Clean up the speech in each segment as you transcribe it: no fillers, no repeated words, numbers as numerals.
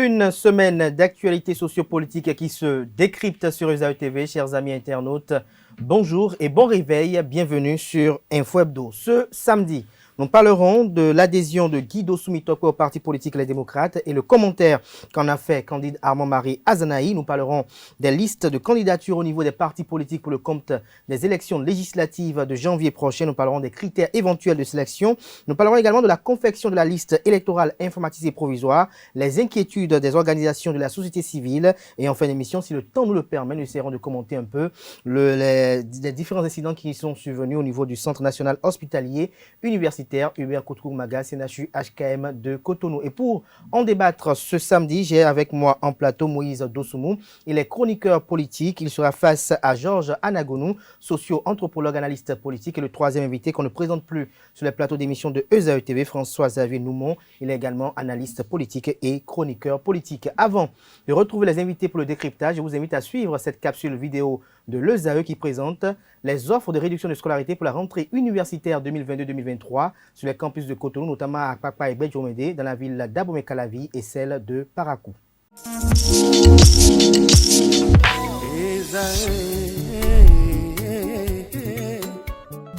Une semaine d'actualité sociopolitique qui se décrypte sur ESAE TV. Chers amis internautes, bonjour et bon réveil. Bienvenue sur Info Hebdo. Ce samedi, nous parlerons de l'adhésion de Guido Soumitoko au parti politique Les Démocrates et le commentaire qu'en a fait candidat Armand-Marie Azanaï. Nous parlerons des listes de candidatures au niveau des partis politiques pour le compte des élections législatives de janvier prochain. Nous parlerons des critères éventuels de sélection. Nous parlerons également de la confection de la liste électorale informatisée provisoire, les inquiétudes des organisations de la société civile. Et en fin d'émission, si le temps nous le permet, nous essaierons de commenter un peu les différents incidents qui sont survenus au niveau du Centre national hospitalier universitaire Hubert Koutkour-Maga, CNHU HKM de Cotonou. Et pour en débattre ce samedi, j'ai avec moi en plateau Moïse Dosoumou. Il est chroniqueur politique. Il sera face à Georges Anagonou, socio-anthropologue, analyste politique. Et le troisième invité qu'on ne présente plus sur les plateaux d'émission de ESAE TV, François-Xavier Noumon. Il est également analyste politique et chroniqueur politique. Avant de retrouver les invités pour le décryptage, je vous invite à suivre cette capsule vidéo de l'ESAE qui présente les offres de réduction de scolarité pour la rentrée universitaire 2022-2023 sur les campus de Cotonou, notamment à Akpakpa et Bedjomede, dans la ville d'Abomey-Calavi et celle de Parakou.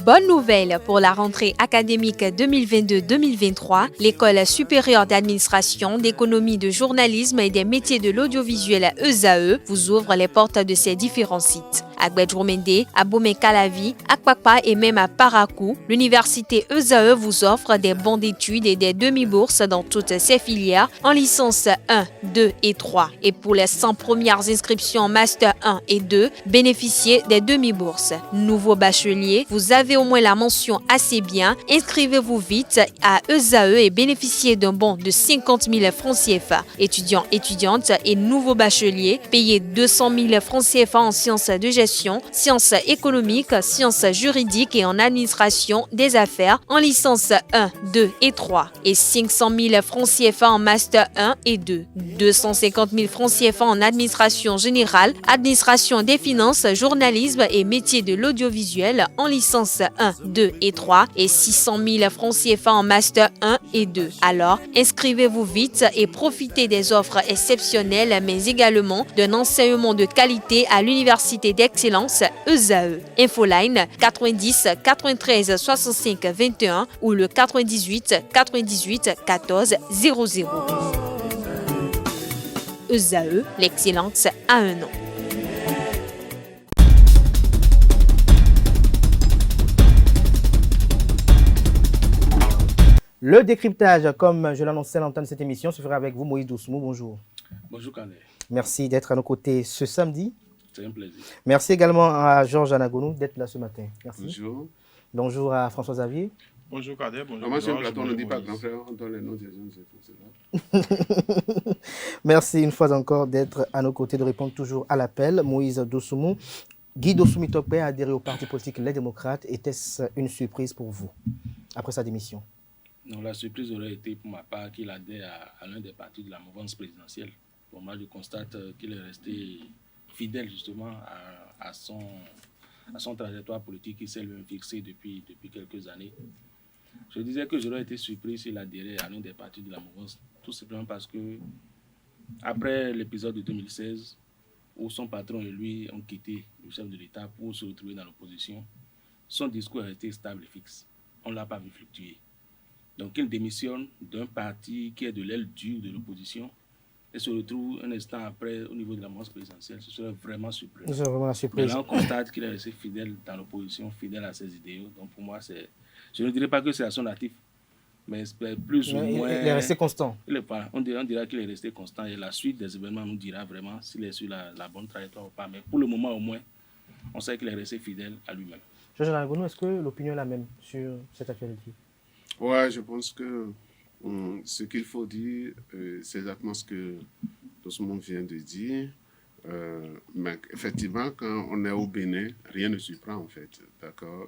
Bonne nouvelle pour la rentrée académique 2022-2023, l'École supérieure d'administration, d'économie, de journalisme et des métiers de l'audiovisuel ESAE vous ouvre les portes de ses différents sites. À Bedjomede, à Abomey-Calavi, à Akpakpa et même à Parakou, l'université ESAE vous offre des bons d'études et des demi-bourses dans toutes ses filières en licence 1, 2 et 3. Et pour les 100 premières inscriptions en master 1 et 2, bénéficiez des demi-bourses. Nouveaux bacheliers, vous avez au moins la mention assez bien. Inscrivez-vous vite à ESAE et bénéficiez d'un bon de 50 000 francs CFA. Étudiants, étudiantes et nouveaux bacheliers, payez 200 000 francs CFA en sciences de gestion, sciences économiques, sciences juridiques et en administration des affaires en licence 1, 2 et 3 et 500 000 francs CFA en master 1 et 2, 250 000 francs CFA en administration générale, administration des finances, journalisme et métiers de l'audiovisuel en licence 1, 2 et 3 et 600 000 francs CFA en master 1 et 2. Alors, inscrivez-vous vite et profitez des offres exceptionnelles mais également d'un enseignement de qualité à l'université d'excellence ESAE. Infoline 90 93 65 21 ou le 98 98 14 00. ESAE, l'excellence a un nom. Le décryptage, comme je l'annonçais à l'entame de cette émission, se fera avec vous, Moïse Dosoumou. Bonjour. Bonjour, Kandé. Merci d'être à nos côtés ce samedi. C'est un plaisir. Merci également à Georges Anagonou d'être là ce matin. Merci. Bonjour. Bonjour à François-Xavier. Bonjour Kader, bonjour. Moi, sur le plateau, on ne dit pas grand frère, on donne les noms des uns, c'est tout. Merci une fois encore d'être à nos côtés, de répondre toujours à l'appel. Moïse Dosoumou. Guido Soumitoko a adhéré au parti politique Les Démocrates. Était-ce une surprise pour vous après sa démission? Non, la surprise aurait été pour ma part qu'il adhère à l'un des partis de la mouvance présidentielle. Pour moi, je constate qu'il est resté fidèle justement à son trajectoire politique qui s'est lui-même fixé depuis quelques années. Je disais que j'aurais été surpris s'il adhérait à l'un des partis de la mouvance, tout simplement parce que après l'épisode de 2016, où son patron et lui ont quitté le chef de l'État pour se retrouver dans l'opposition, son discours a été stable et fixe. On ne l'a pas vu fluctuer. Donc il démissionne d'un parti qui est de l'aile dure de l'opposition et se retrouve un instant après au niveau de la mouvance présidentielle. Ce serait vraiment surprenant. C'est vraiment la surprise. Mais là, on constate qu'il est resté fidèle dans l'opposition, fidèle à ses idéaux. Donc pour moi, je ne dirais pas que c'est à son actif, mais plus ou moins... Il est resté constant. On dira qu'il est resté constant et la suite des événements nous dira vraiment s'il est sur la bonne trajectoire ou pas. Mais pour le moment, au moins, on sait qu'il est resté fidèle à lui-même. Georges Anagonou, est-ce que l'opinion est la même sur cette actualité? Ouais, je pense que ce qu'il faut dire, c'est exactement ce que tout le monde vient de dire. Mais effectivement, quand on est au Bénin, rien ne surprend en fait. D'accord.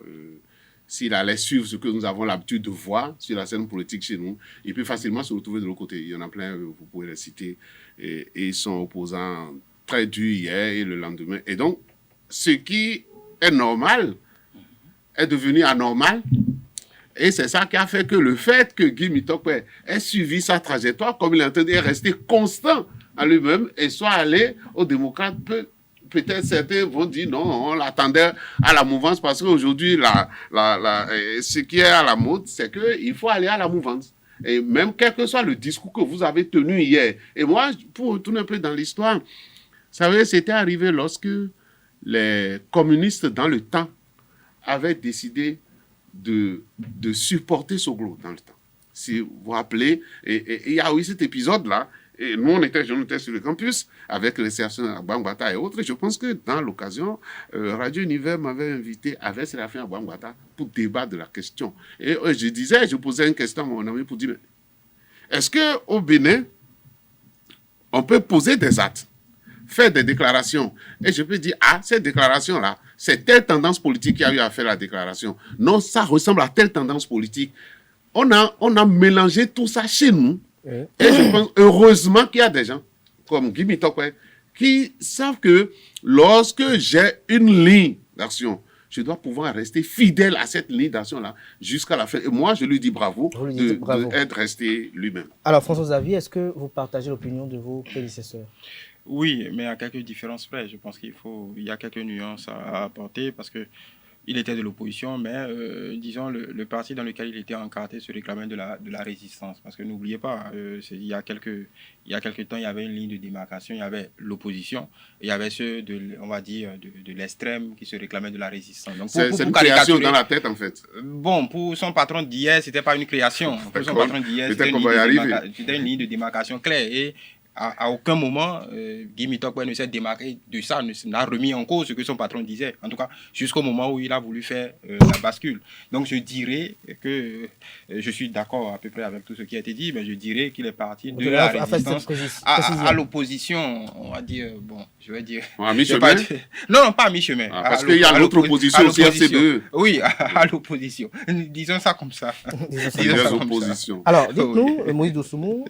S'il allait suivre ce que nous avons l'habitude de voir sur la scène politique chez nous, il peut facilement se retrouver de l'autre côté. Il y en a plein, vous pouvez les citer, et ils sont opposants très durs hier et le lendemain. Et donc, ce qui est normal est devenu anormal. Et c'est ça qui a fait que le fait que Guy Mitokwe ait suivi sa trajectoire, comme il est en train de rester constant à lui-même et soit allé aux démocrates, peut-être certains vont dire non, on l'attendait à la mouvance parce qu'aujourd'hui, ce qui est à la mode, c'est qu'il faut aller à la mouvance. Et même quel que soit le discours que vous avez tenu hier. Et moi, pour retourner un peu dans l'histoire, vous savez, c'était arrivé lorsque les communistes, dans le temps, avaient décidé de supporter Soglo dans le temps. Si vous vous rappelez, et il y a eu cet épisode-là, et nous, on était sur le campus avec les sessions à Bangwata et autres. Je pense que dans l'occasion, Radio Univers m'avait invité avec Séraphin à Bangwata pour débattre de la question. Et je posais une question à mon ami pour dire, est-ce qu'au Bénin, on peut poser des actes, faire des déclarations, et je peux dire, cette déclaration-là, c'est telle tendance politique qui a eu à faire la déclaration. Non, ça ressemble à telle tendance politique. On a mélangé tout ça chez nous. Et je pense, heureusement qu'il y a des gens comme Guy Mitokwe qui savent que lorsque j'ai une ligne d'action, je dois pouvoir rester fidèle à cette ligne d'action-là jusqu'à la fin. Et moi, je lui dis bravo d'être resté lui-même. Alors, François-Xavier, est-ce que vous partagez l'opinion de vos prédécesseurs? Oui, mais à quelques différences près. Je pense qu'il y a quelques nuances à apporter parce que il était de l'opposition, mais disons le parti dans lequel il était encarté se réclamait de la résistance. Parce que n'oubliez pas, il y a quelques temps, il y avait une ligne de démarcation, il y avait l'opposition, et il y avait ceux on va dire, de l'extrême qui se réclamaient de la résistance. Donc, c'est une création dans la tête, en fait. Bon, pour son patron d'hier, c'était pas une création. Pour son patron d'hier, c'était une ligne de démarcation claire. Et à aucun moment, Guy Mitokwe ne s'est démarqué de ça, n'a remis en cause ce que son patron disait. En tout cas, jusqu'au moment où il a voulu faire la bascule. Donc, je dirais que je suis d'accord à peu près avec tout ce qui a été dit, mais je dirais qu'il est parti de la résistance à l'opposition, on va dire, bon, je vais dire... À mi-chemin? Non, pas à mi-chemin. Parce qu'il y a l'autre opposition aussi, FCDE. Oui, à l'opposition. Disons ça comme ça. Alors, dites-nous, Moïse Doussoumou,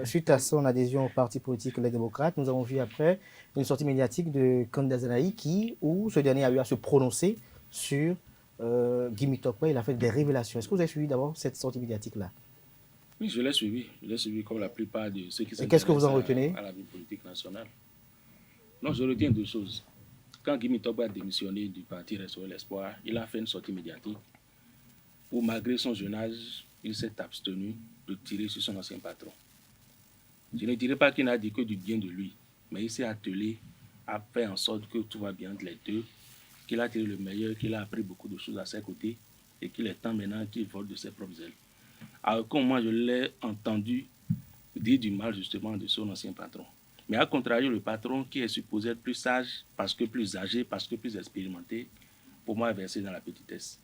suite à son adhésion au parti politique Les Démocrates, nous avons vu après une sortie médiatique de Kanda Zanaï où ce dernier a eu à se prononcer sur Guy Mitokwe. Il a fait des révélations. Est-ce que vous avez suivi d'abord cette sortie médiatique-là? Oui, je l'ai suivi. Je l'ai suivi comme la plupart de ceux qui s'intéressent. Et qu'est-ce que vous en retenez à la vie politique nationale? Non, je retiens deux choses. Quand Guy Mitokwe a démissionné du parti Restaurer l'Espoir, il a fait une sortie médiatique où, malgré son jeune âge, il s'est abstenu de tirer sur son ancien patron. Je ne dirais pas qu'il n'a dit que du bien de lui, mais il s'est attelé à faire en sorte que tout va bien entre les deux, qu'il a tiré le meilleur, qu'il a appris beaucoup de choses à ses côtés et qu'il est temps maintenant qu'il vole de ses propres ailes. À aucun moment je l'ai entendu dire du mal justement de son ancien patron. Mais à contrario, le patron qui est supposé être plus sage, parce que plus âgé, parce que plus expérimenté, pour moi est versé dans la petitesse.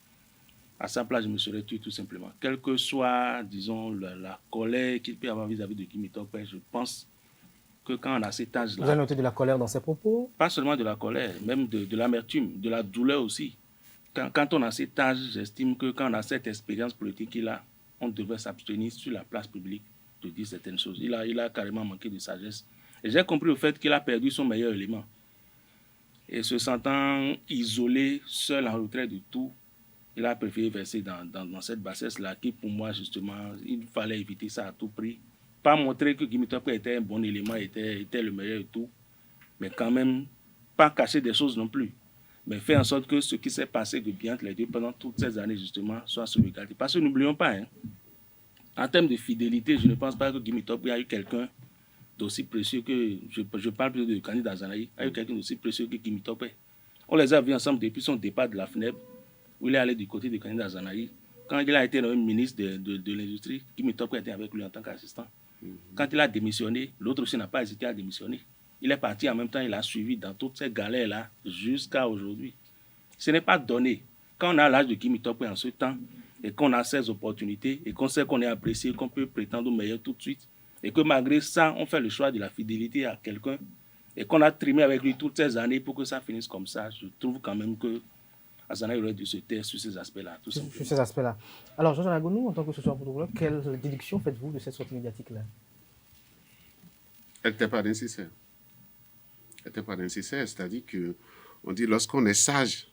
À sa place, je me serais tué tout simplement. Quelle que soit, disons, la colère qu'il peut y avoir vis-à-vis de Guy Mitokwe, je pense que quand on a cet âge-là... Vous avez noté de la colère dans ses propos? Pas seulement de la colère, même de l'amertume, de la douleur aussi. Quand on a cet âge, j'estime que quand on a cette expérience politique qu'il a, on devrait s'abstenir sur la place publique de dire certaines choses. Il a carrément manqué de sagesse. Et j'ai compris le fait qu'il a perdu son meilleur élément. Et se sentant isolé, seul en retrait de tout, il a préféré verser dans cette bassesse-là qui, pour moi, justement, il fallait éviter ça à tout prix. Pas montrer que Guy Mitokwe était un bon élément, était le meilleur et tout, mais quand même, pas cacher des choses non plus. Mais faire en sorte que ce qui s'est passé de bien entre les deux pendant toutes ces années, justement, soit sauvegardé. Parce que n'oublions pas, en termes de fidélité, je ne pense pas que Guy Mitokwe a eu quelqu'un d'aussi précieux que, je parle plus de candidat Zanaï, a eu quelqu'un d'aussi précieux que Guy Mitokwe. On les a vus ensemble depuis son départ de la FNEB, où il est allé du côté du candidat Zanaï. Quand il a été nommé ministre de l'Industrie, Guy Mitokwe était avec lui en tant qu'assistant. Quand il a démissionné, l'autre aussi n'a pas hésité à démissionner. Il est parti en même temps, il a suivi dans toutes ces galères-là jusqu'à aujourd'hui. Ce n'est pas donné. Quand on a l'âge de Guy Mitokwe en ce temps, et qu'on a ces opportunités, et qu'on sait qu'on est apprécié, qu'on peut prétendre au meilleur tout de suite, et que malgré ça, on fait le choix de la fidélité à quelqu'un, et qu'on a trimé avec lui toutes ces années pour que ça finisse comme ça, je trouve quand même que Azana aurait dû se taire sur ces aspects-là. Sur ces aspects-là. Alors, Jean-Jean Lagonou, en tant que sociologue, quelle déduction faites-vous de cette sortie médiatique-là? Elle n'était pas nécessaire. C'est-à-dire qu'on dit lorsqu'on est sage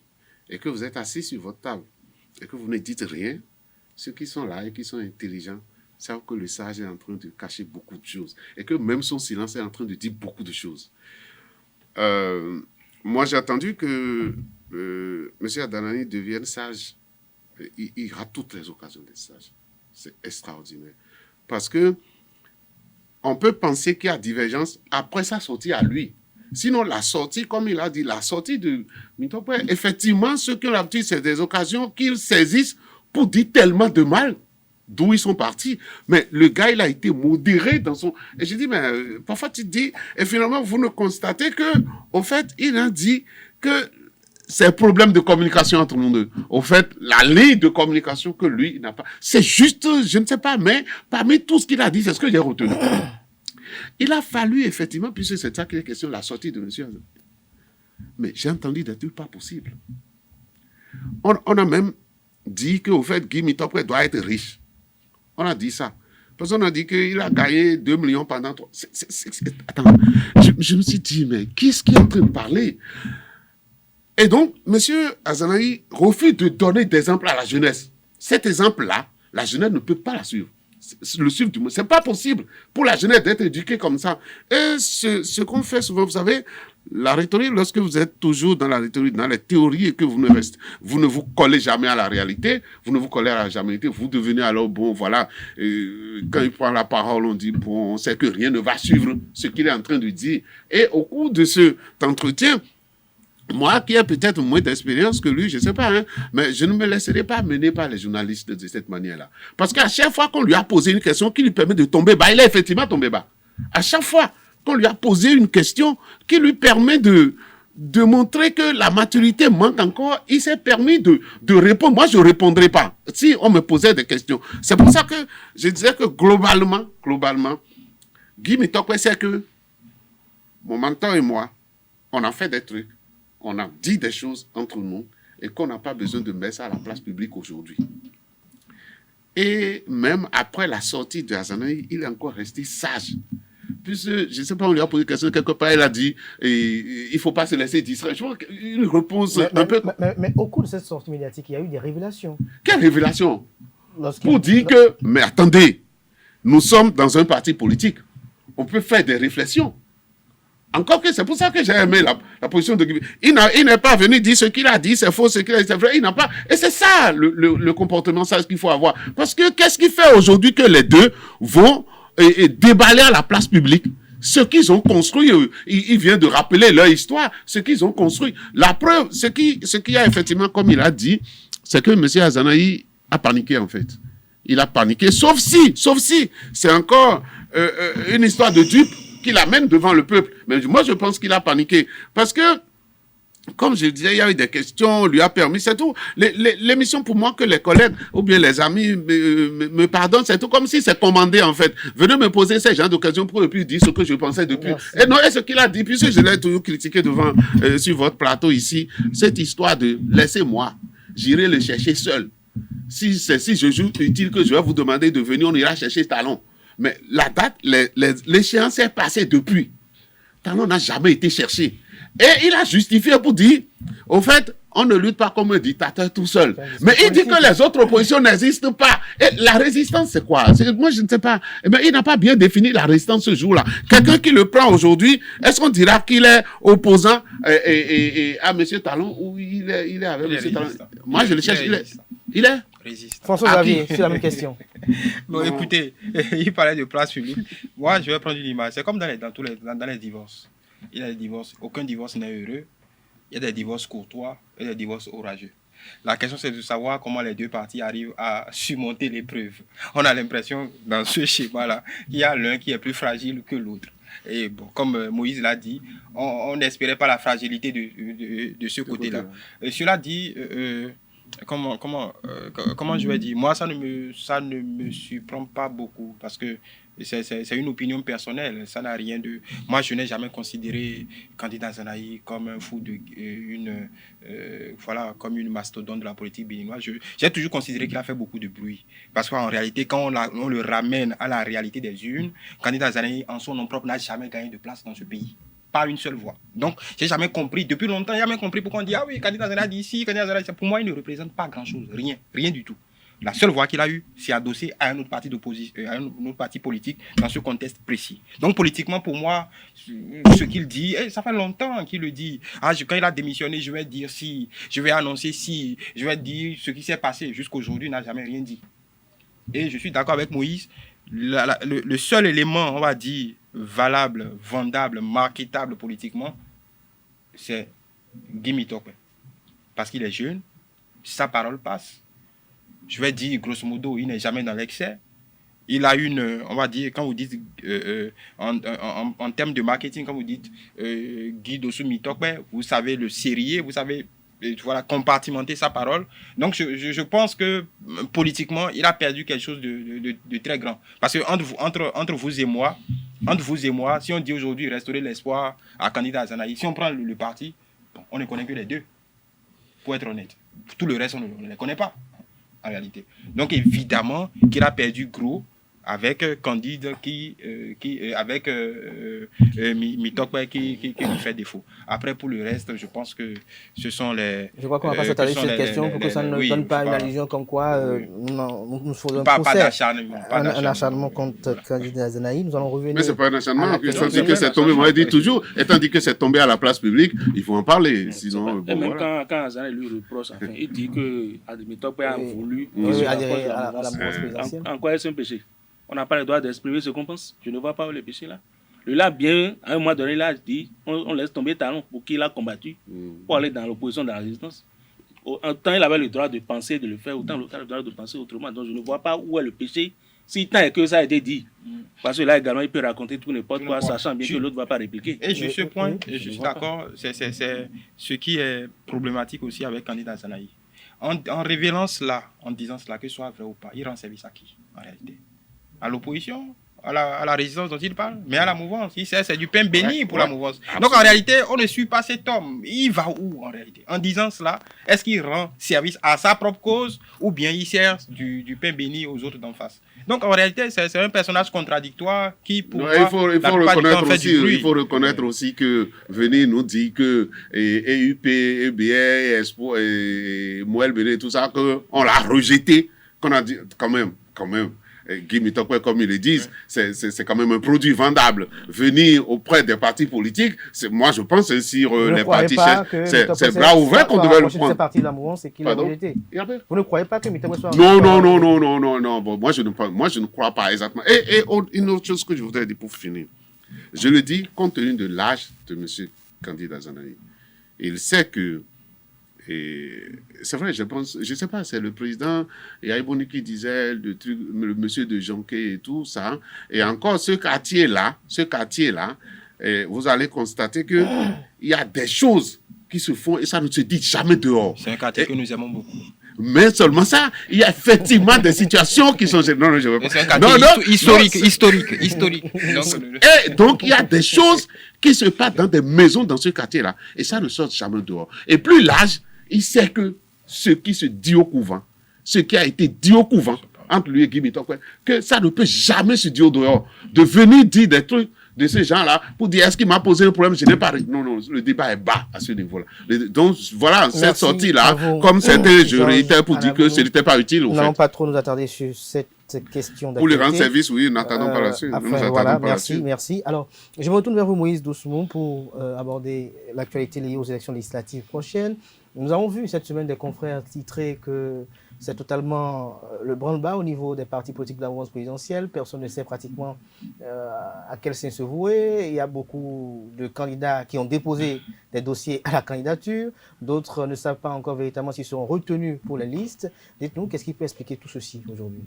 et que vous êtes assis sur votre table et que vous ne dites rien, ceux qui sont là et qui sont intelligents savent que le sage est en train de cacher beaucoup de choses et que même son silence est en train de dire beaucoup de choses. Moi, j'ai attendu que M. Adanani devienne sage. Il aura toutes les occasions d'être sage. C'est extraordinaire. Parce que on peut penser qu'il y a divergence après sa sortie à lui. Sinon, la sortie, comme il a dit, la sortie de Mitokwe, effectivement, ceux qui ont l'habitude, c'est des occasions qu'ils saisissent pour dire tellement de mal d'où ils sont partis. Mais le gars, il a été modéré dans son... Et j'ai dit, mais parfois tu te dis, et finalement, vous ne constatez que, au fait, il a dit que c'est un problème de communication entre nous deux. Au fait, la ligne de communication que lui, il n'a pas... C'est juste, je ne sais pas, mais parmi tout ce qu'il a dit, c'est ce que j'ai retenu. Il a fallu, effectivement, puisque c'est ça qui est question, la sortie de monsieur. Mais j'ai entendu des trucs pas possibles. On a même dit qu'au fait, Guy Mitokwe doit être riche. On a dit ça. Parce qu'on a dit qu'il a gagné 2 millions pendant 3... Attends, je me suis dit, mais qu'est-ce qu'il est en train de parler? Et donc, M. Azanaï refuse de donner d'exemple à la jeunesse. Cet exemple-là, la jeunesse ne peut pas la suivre. Le suivre du monde. C'est pas possible pour la jeunesse d'être éduquée comme ça. Et ce qu'on fait souvent, vous savez, la rhétorique, lorsque vous êtes toujours dans la rhétorique, dans les théories et que vous ne vous collez jamais à la réalité, vous ne vous collez à la jamais, vous devenez alors, bon, voilà, quand il prend la parole, on dit, bon, on sait que rien ne va suivre ce qu'il est en train de dire. Et au cours de cet entretien, moi, qui ai peut-être moins d'expérience que lui, je ne sais pas, hein, mais je ne me laisserai pas mener par les journalistes de cette manière-là. Parce qu'à chaque fois qu'on lui a posé une question qui lui permet de tomber bas, il est effectivement tombé bas. À chaque fois qu'on lui a posé une question qui lui permet de montrer que la maturité manque encore, il s'est permis de répondre. Moi, je ne répondrai pas si on me posait des questions. C'est pour ça que je disais que globalement, Guy Mitokwe sait que mon mentor et moi, on a fait des trucs. On a dit des choses entre nous et qu'on n'a pas besoin de mettre ça à la place publique aujourd'hui. Et même après la sortie de Azanaï, il est encore resté sage. Puisque, je ne sais pas, on lui a posé une question quelque part, il a dit il ne faut pas se laisser distraire. Je vois une réponse un peu... Mais au cours de cette sortie médiatique, il y a eu des révélations. Quelle révélation? Pour dire que, mais attendez, nous sommes dans un parti politique. On peut faire des réflexions. Encore que c'est pour ça que j'ai aimé la position de Guy. Il n'est pas venu dire ce qu'il a dit, c'est faux, ce qu'il a dit, c'est vrai. Il n'a pas. Et c'est ça le comportement sage qu'il faut avoir. Parce que qu'est-ce qui fait aujourd'hui que les deux vont déballer à la place publique ce qu'ils ont construit? Il vient de rappeler leur histoire, ce qu'ils ont construit. La preuve, ce qu'il y a effectivement, comme il a dit, c'est que M. Azanaï a paniqué en fait. Il a paniqué, sauf si c'est encore une histoire de dupe qui l'amène devant le peuple. Mais moi, je pense qu'il a paniqué. Parce que, comme je disais, il y a eu des questions, on lui a permis, c'est tout. L'émission, pour moi, que les collègues ou bien les amis me pardonnent, c'est tout comme si c'est commandé, en fait. Venez me poser ces genres d'occasions pour puis dire ce que je pensais depuis. Merci. Et non, et ce qu'il a dit, puisque je l'ai toujours critiqué devant, sur votre plateau ici, cette histoire de laissez-moi, j'irai le chercher seul. Si je joue utile que je vais vous demander de venir, on ira chercher Talon. Mais la date, l'échéance est passée depuis. Talon n'a jamais été cherché. Et il a justifié pour dire, au fait, on ne lutte pas comme un dictateur tout seul. Mais il dit que les autres oppositions n'existent pas. Et la résistance, c'est quoi? Moi, je ne sais pas. Mais il n'a pas bien défini la résistance ce jour-là. Quelqu'un qui le prend aujourd'hui, est-ce qu'on dira qu'il est opposant à M. Talon ou il est avec M. Talon? Moi, je le cherche. Il est résistant. François Xavier, c'est la même question. Bon, écoutez, il parlait de place publique. Moi, je vais prendre une image. C'est comme dans les divorces. Il y a des divorces. Aucun divorce n'est heureux. Il y a des divorces courtois et des divorces orageux. La question, c'est de savoir comment les deux parties arrivent à surmonter l'épreuve. On a l'impression, dans ce schéma-là, qu'il y a l'un qui est plus fragile que l'autre. Et bon, comme Moïse l'a dit, on n'espérait pas la fragilité de ce côté-là. Cela dit... Comment je vais dire, moi ça ne me surprend pas beaucoup parce que c'est une opinion personnelle, ça n'a rien de... Moi je n'ai jamais considéré candidat Azanaï comme un fou comme une mastodonte de la politique béninoise. J'ai toujours considéré qu'il a fait beaucoup de bruit parce qu'en réalité quand on le ramène à la réalité des urnes, candidat Azanaï en son nom propre n'a jamais gagné de place dans ce pays. Pas une seule voix. Donc, j'ai jamais compris, depuis longtemps, j'ai jamais compris pourquoi on dit, ah oui, candidat Azanaï dit ici, candidat Azanaï, pour moi, il ne représente pas grand-chose, rien du tout. La seule voix qu'il a eue, c'est adossé à un autre parti d'opposition, à un autre parti politique dans ce contexte précis. Donc politiquement, pour moi, ce qu'il dit, ça fait longtemps qu'il le dit. Quand il a démissionné, je vais dire si, je vais annoncer si, je vais dire ce qui s'est passé. Jusqu'aujourd'hui, il n'a jamais rien dit. Et je suis d'accord avec Moïse. Le seul élément, on va dire, valable, vendable, marketable politiquement, c'est Guy Mitokwe. Parce qu'il est jeune, sa parole passe. Je vais dire, grosso modo, il n'est jamais dans l'excès. Il a une, on va dire, quand vous dites, en termes de marketing, quand vous dites Guy Dossou Mitokwe, vous savez le sérieux, vous savez voilà, compartimenter sa parole. Donc, je pense que politiquement, il a perdu quelque chose de très grand. Parce que entre vous et moi, si on dit aujourd'hui restaurer l'espoir à candidat Azanaï, si on prend le parti, bon, on ne connaît que les deux, pour être honnête. Tout le reste, on ne les connaît pas, en réalité. Donc, évidemment, qu'il a perdu gros avec Candide avec Mitokwe qui lui fait défaut. Après, pour le reste, je pense que ce sont les... Je crois qu'on va pas s'attarder sur cette question pour que ça ne donne pas une allusion comme quoi nous faisons un procès, un acharnement contre Candide Azanaï. Nous allons revenir... Mais ce n'est pas un acharnement, étant dit que c'est tombé, moi je dis toujours, étant dit que c'est tombé à la place publique, il faut en parler. Sinon, bon, même voilà. Quand Azanaï lui reproche, enfin, il dit que Mitokwe a voulu adhérer à la mouvance présidentielle. En quoi est-ce un péché? On n'a pas le droit d'exprimer ce qu'on pense. Je ne vois pas où le péché là. Le là, bien, à un moment donné, il a dit on laisse tomber Talon pour qu'il a combattu, pour aller dans l'opposition, dans la résistance. Autant il avait le droit de penser, de le faire, autant il a le droit de penser autrement. Donc je ne vois pas où est le péché, si tant est que ça a été dit. Parce que là également, il peut raconter tout n'importe quoi, sachant bien que l'autre ne va pas répliquer. Et sur ce point, je suis d'accord, c'est ce qui est problématique aussi avec candidat Azanaï. En révélant cela, en disant cela, que ce soit vrai ou pas, il rend service à qui, en réalité? À l'opposition, à la résistance dont il parle, mais à la mouvance. Il sait, c'est du pain béni pour la mouvance. Donc en réalité, on ne suit pas cet homme. Il va où en réalité? En disant cela, est-ce qu'il rend service à sa propre cause ou bien il sert du pain béni aux autres d'en face? Donc en réalité, c'est un personnage contradictoire qui, pour moi, il faut reconnaître aussi que venir nous dire que EUP, EBR, Espoir, Moël Béné, tout ça, qu'on l'a rejeté, qu'on a dit quand même. Guy Mitokwe, comme ils le disent, c'est quand même un produit vendable. Venir auprès des partis politiques, moi je pense que sur les partis, c'est bras ouverts qu'on devait le prendre. C'est parti de la mouvance, c'est qu'il a rejeté. Vous ne croyez pas que Mitokwe soit... Non. Bon, moi je ne crois pas exactement. Et une autre chose que je voudrais dire pour finir. Je le dis compte tenu de l'âge de M. Candide Azanaï. Il sait que... Et c'est vrai, je pense, je ne sais pas, c'est le président Yaïbouni qui disait le monsieur de Jonquet et tout ça. Et encore, ce quartier-là, vous allez constater qu'il y a des choses qui se font et ça ne se dit jamais dehors. C'est un quartier que nous aimons beaucoup. Mais seulement ça, il y a effectivement des situations qui sont... Non, je veux pas. C'est un quartier historique. Et donc, il y a des choses qui se passent dans des maisons dans ce quartier-là. Et ça ne sort jamais dehors. Et plus l'âge, il sait que ce qui se dit au couvent, ce qui a été dit au couvent, entre lui et Guy Mitokwe, que ça ne peut jamais se dire au dehors. De venir dire des trucs de ces gens-là pour dire est-ce qu'il m'a posé un problème, je n'ai pas... Non, le débat est bas à ce niveau-là. Donc voilà, cette sortie-là, comme c'était, je réitère pour dire que ce n'était pas utile. Nous n'allons pas trop nous attarder sur cette question d'actualité. Pour les rendre service, oui, n'attendons pas là-dessus. Voilà, merci. Alors, je me retourne vers vous, Moïse Doussoumou, pour aborder l'actualité liée aux élections législatives prochaines. Nous avons vu cette semaine des confrères titrer que c'est totalement le branle-bas au niveau des partis politiques de la mouvance présidentielle. Personne ne sait pratiquement à quel sein se vouer. Il y a beaucoup de candidats qui ont déposé des dossiers à la candidature. D'autres ne savent pas encore véritablement s'ils seront retenus pour les listes. Dites-nous, qu'est-ce qui peut expliquer tout ceci aujourd'hui?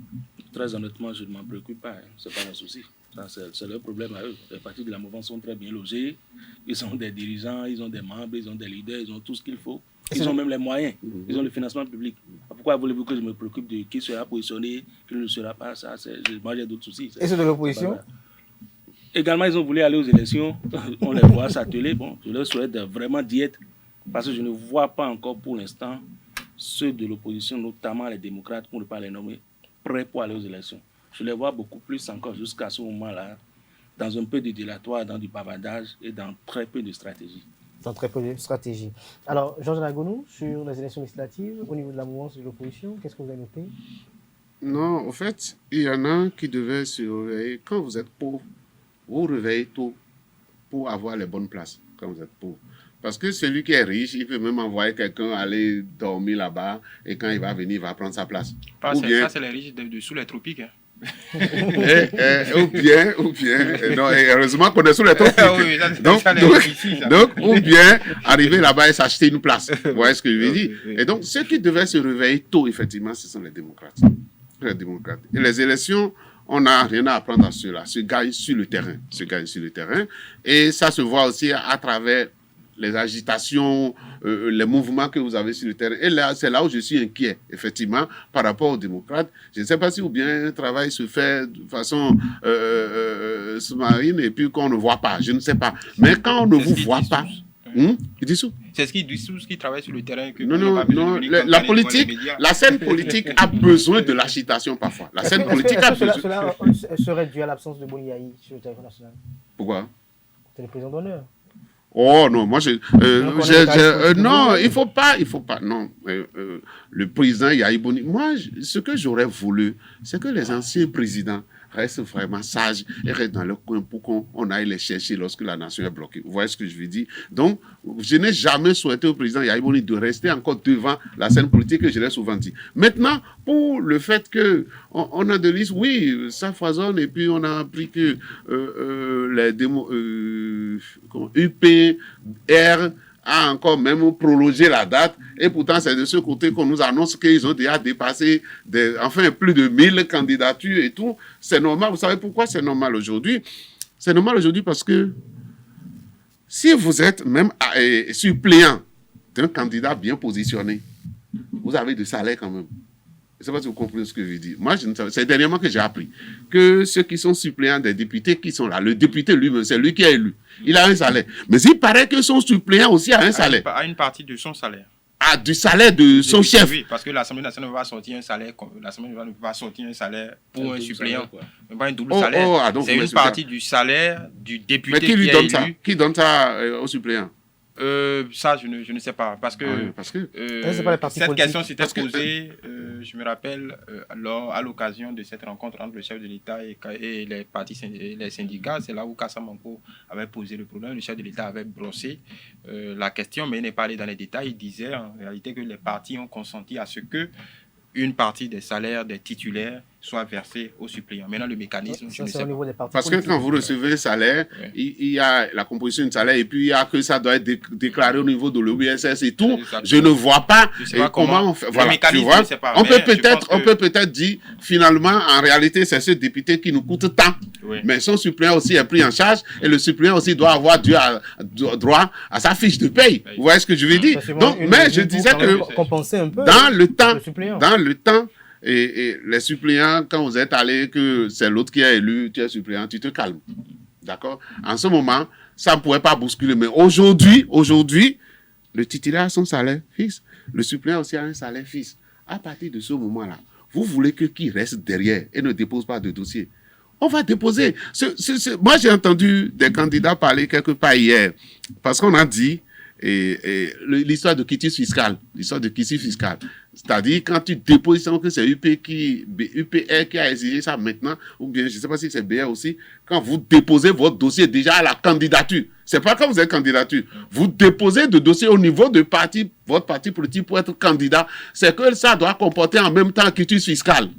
Très honnêtement, je ne m'en préoccupe pas. Ce n'est pas un souci. C'est leur problème à eux. Les partis de la mouvance sont très bien logés. Ils ont des dirigeants, ils ont des membres, ils ont des leaders, ils ont tout ce qu'il faut. Ils ont même les moyens. Ils ont le financement public. Pourquoi voulez-vous que je me préoccupe de qui sera positionné, qui ne le sera pas? Moi, j'ai d'autres soucis. Et c'est de l'opposition? Également, ils ont voulu aller aux élections. On les voit s'atteler. Bon, je leur souhaite vraiment d'y être. Parce que je ne vois pas encore pour l'instant ceux de l'opposition, notamment les démocrates, pour ne pas les nommer, prêts pour aller aux élections. Je les vois beaucoup plus encore jusqu'à ce moment-là, dans un peu de dilatoire, dans du bavardage et dans très peu de stratégie. Dans très peu de stratégie. Alors, Georges Lagonou, sur les élections législatives, au niveau de la mouvance de l'opposition, qu'est-ce que vous avez noté? Non, au fait, il y en a qui devaient se réveiller. Quand vous êtes pauvre, vous vous réveillez tôt pour avoir les bonnes places quand vous êtes pauvre. Parce que celui qui est riche, il peut même envoyer quelqu'un aller dormir là-bas et quand il va venir, il va prendre sa place. Ça, c'est les riches de sous les tropiques. Hein. Ou bien, non, heureusement qu'on est sous les tropiques. Oui, donc, ou bien arriver là-bas et s'acheter une place. Vous voyez ce que je veux dire? Et donc, ceux qui devaient se réveiller tôt, effectivement, ce sont les démocrates. Les démocrates. Et les élections, on n'a rien à apprendre à ceux-là. Se gagnent sur le terrain. Et ça se voit aussi à travers les agitations, les mouvements que vous avez sur le terrain. Et là, c'est là où je suis inquiet, effectivement, par rapport aux démocrates. Je ne sais pas si ou bien un travail se fait de façon sous-marine et puis qu'on ne voit pas. Je ne sais pas. Mais quand on ne vous voit pas... C'est ce qui travaille sur le terrain. Que non. La politique, la scène politique a besoin de l'agitation parfois. La scène politique a besoin... Cela serait dû à l'absence de Boliaï sur le territoire national. Pourquoi? C'est le président d'honneur. Oh non, moi non, il faut pas, non. Le président Yahi Boni, moi, ce que j'aurais voulu, c'est que les anciens présidents restent vraiment sages et restent dans leur coin pour qu'on aille les chercher lorsque la nation est bloquée. Vous voyez ce que je veux dire? Donc, je n'ai jamais souhaité au président Yahi Boni de rester encore devant la scène politique, que je l'ai souvent dit. Maintenant, pour le fait qu'on a de listes, oui, ça foisonne, et puis on a appris que les démos, UPR a encore même prolongé la date, et pourtant c'est de ce côté qu'on nous annonce qu'ils ont déjà dépassé plus de 1000 candidatures et tout. C'est normal. Vous savez pourquoi c'est normal aujourd'hui? C'est normal aujourd'hui parce que si vous êtes même suppléant d'un candidat bien positionné, vous avez du salaire quand même. Je ne sais pas si vous comprenez ce que je veux dire. Moi, je ne sais, c'est dernièrement que j'ai appris que ceux qui sont suppléants des députés qui sont là, le député lui-même, c'est lui qui est élu. Il a un salaire. Mais il paraît que son suppléant aussi a un salaire. A une partie de son salaire. Ah, du salaire de son chef. Oui, parce que l'Assemblée nationale va sortir un salaire, pour un suppléant. Mais pas un double salaire. C'est une partie du salaire du député. Mais qui lui donne ça? Qui donne ça au suppléant? Ça, je ne sais pas. Parce que, cette question s'était posée, je me rappelle, à l'occasion de cette rencontre entre le chef de l'État et les partis, les syndicats. C'est là où Kassa Manko avait posé le problème. Le chef de l'État avait brossé la question, mais il n'est pas allé dans les détails. Il disait en réalité que les partis ont consenti à ce que une partie des salaires des titulaires soit versée aux suppléants. Maintenant, le mécanisme, je ne sais pas. Parce que quand vous recevez le salaire, il y a la composition du salaire et puis il y a que ça doit être déclaré au niveau de l'OBSS et tout. Exactement. Je ne vois pas, comment on fait. Voilà, tu vois, on peut peut-être dire, finalement, en réalité, c'est ce député qui nous coûte tant. Oui. Mais son suppléant aussi est pris en charge et le suppléant aussi doit avoir droit à sa fiche de paye. Oui. Vous voyez ce que je veux dire? Donc, mais je disais que compenser un peu dans le temps, et les suppléants, quand vous êtes allé, que c'est l'autre qui est élu, tu es suppléant, tu te calmes. D'accord? En ce moment, ça ne pourrait pas bousculer. Mais aujourd'hui, le titulaire a son salaire fixe. Le suppléant aussi a un salaire fixe. À partir de ce moment-là, vous voulez que qui reste derrière et ne dépose pas de dossier? On va déposer. Moi, j'ai entendu des candidats parler quelque part hier. Parce qu'on a dit l'histoire de quitus fiscal. C'est-à-dire, quand tu déposes, que c'est UPR qui a exigé ça maintenant, ou bien, je ne sais pas si c'est BR aussi, quand vous déposez votre dossier déjà à la candidature, c'est pas quand vous êtes candidature, vous déposez le dossier au niveau de votre parti politique pour être candidat, c'est que ça doit comporter en même temps quitus fiscal.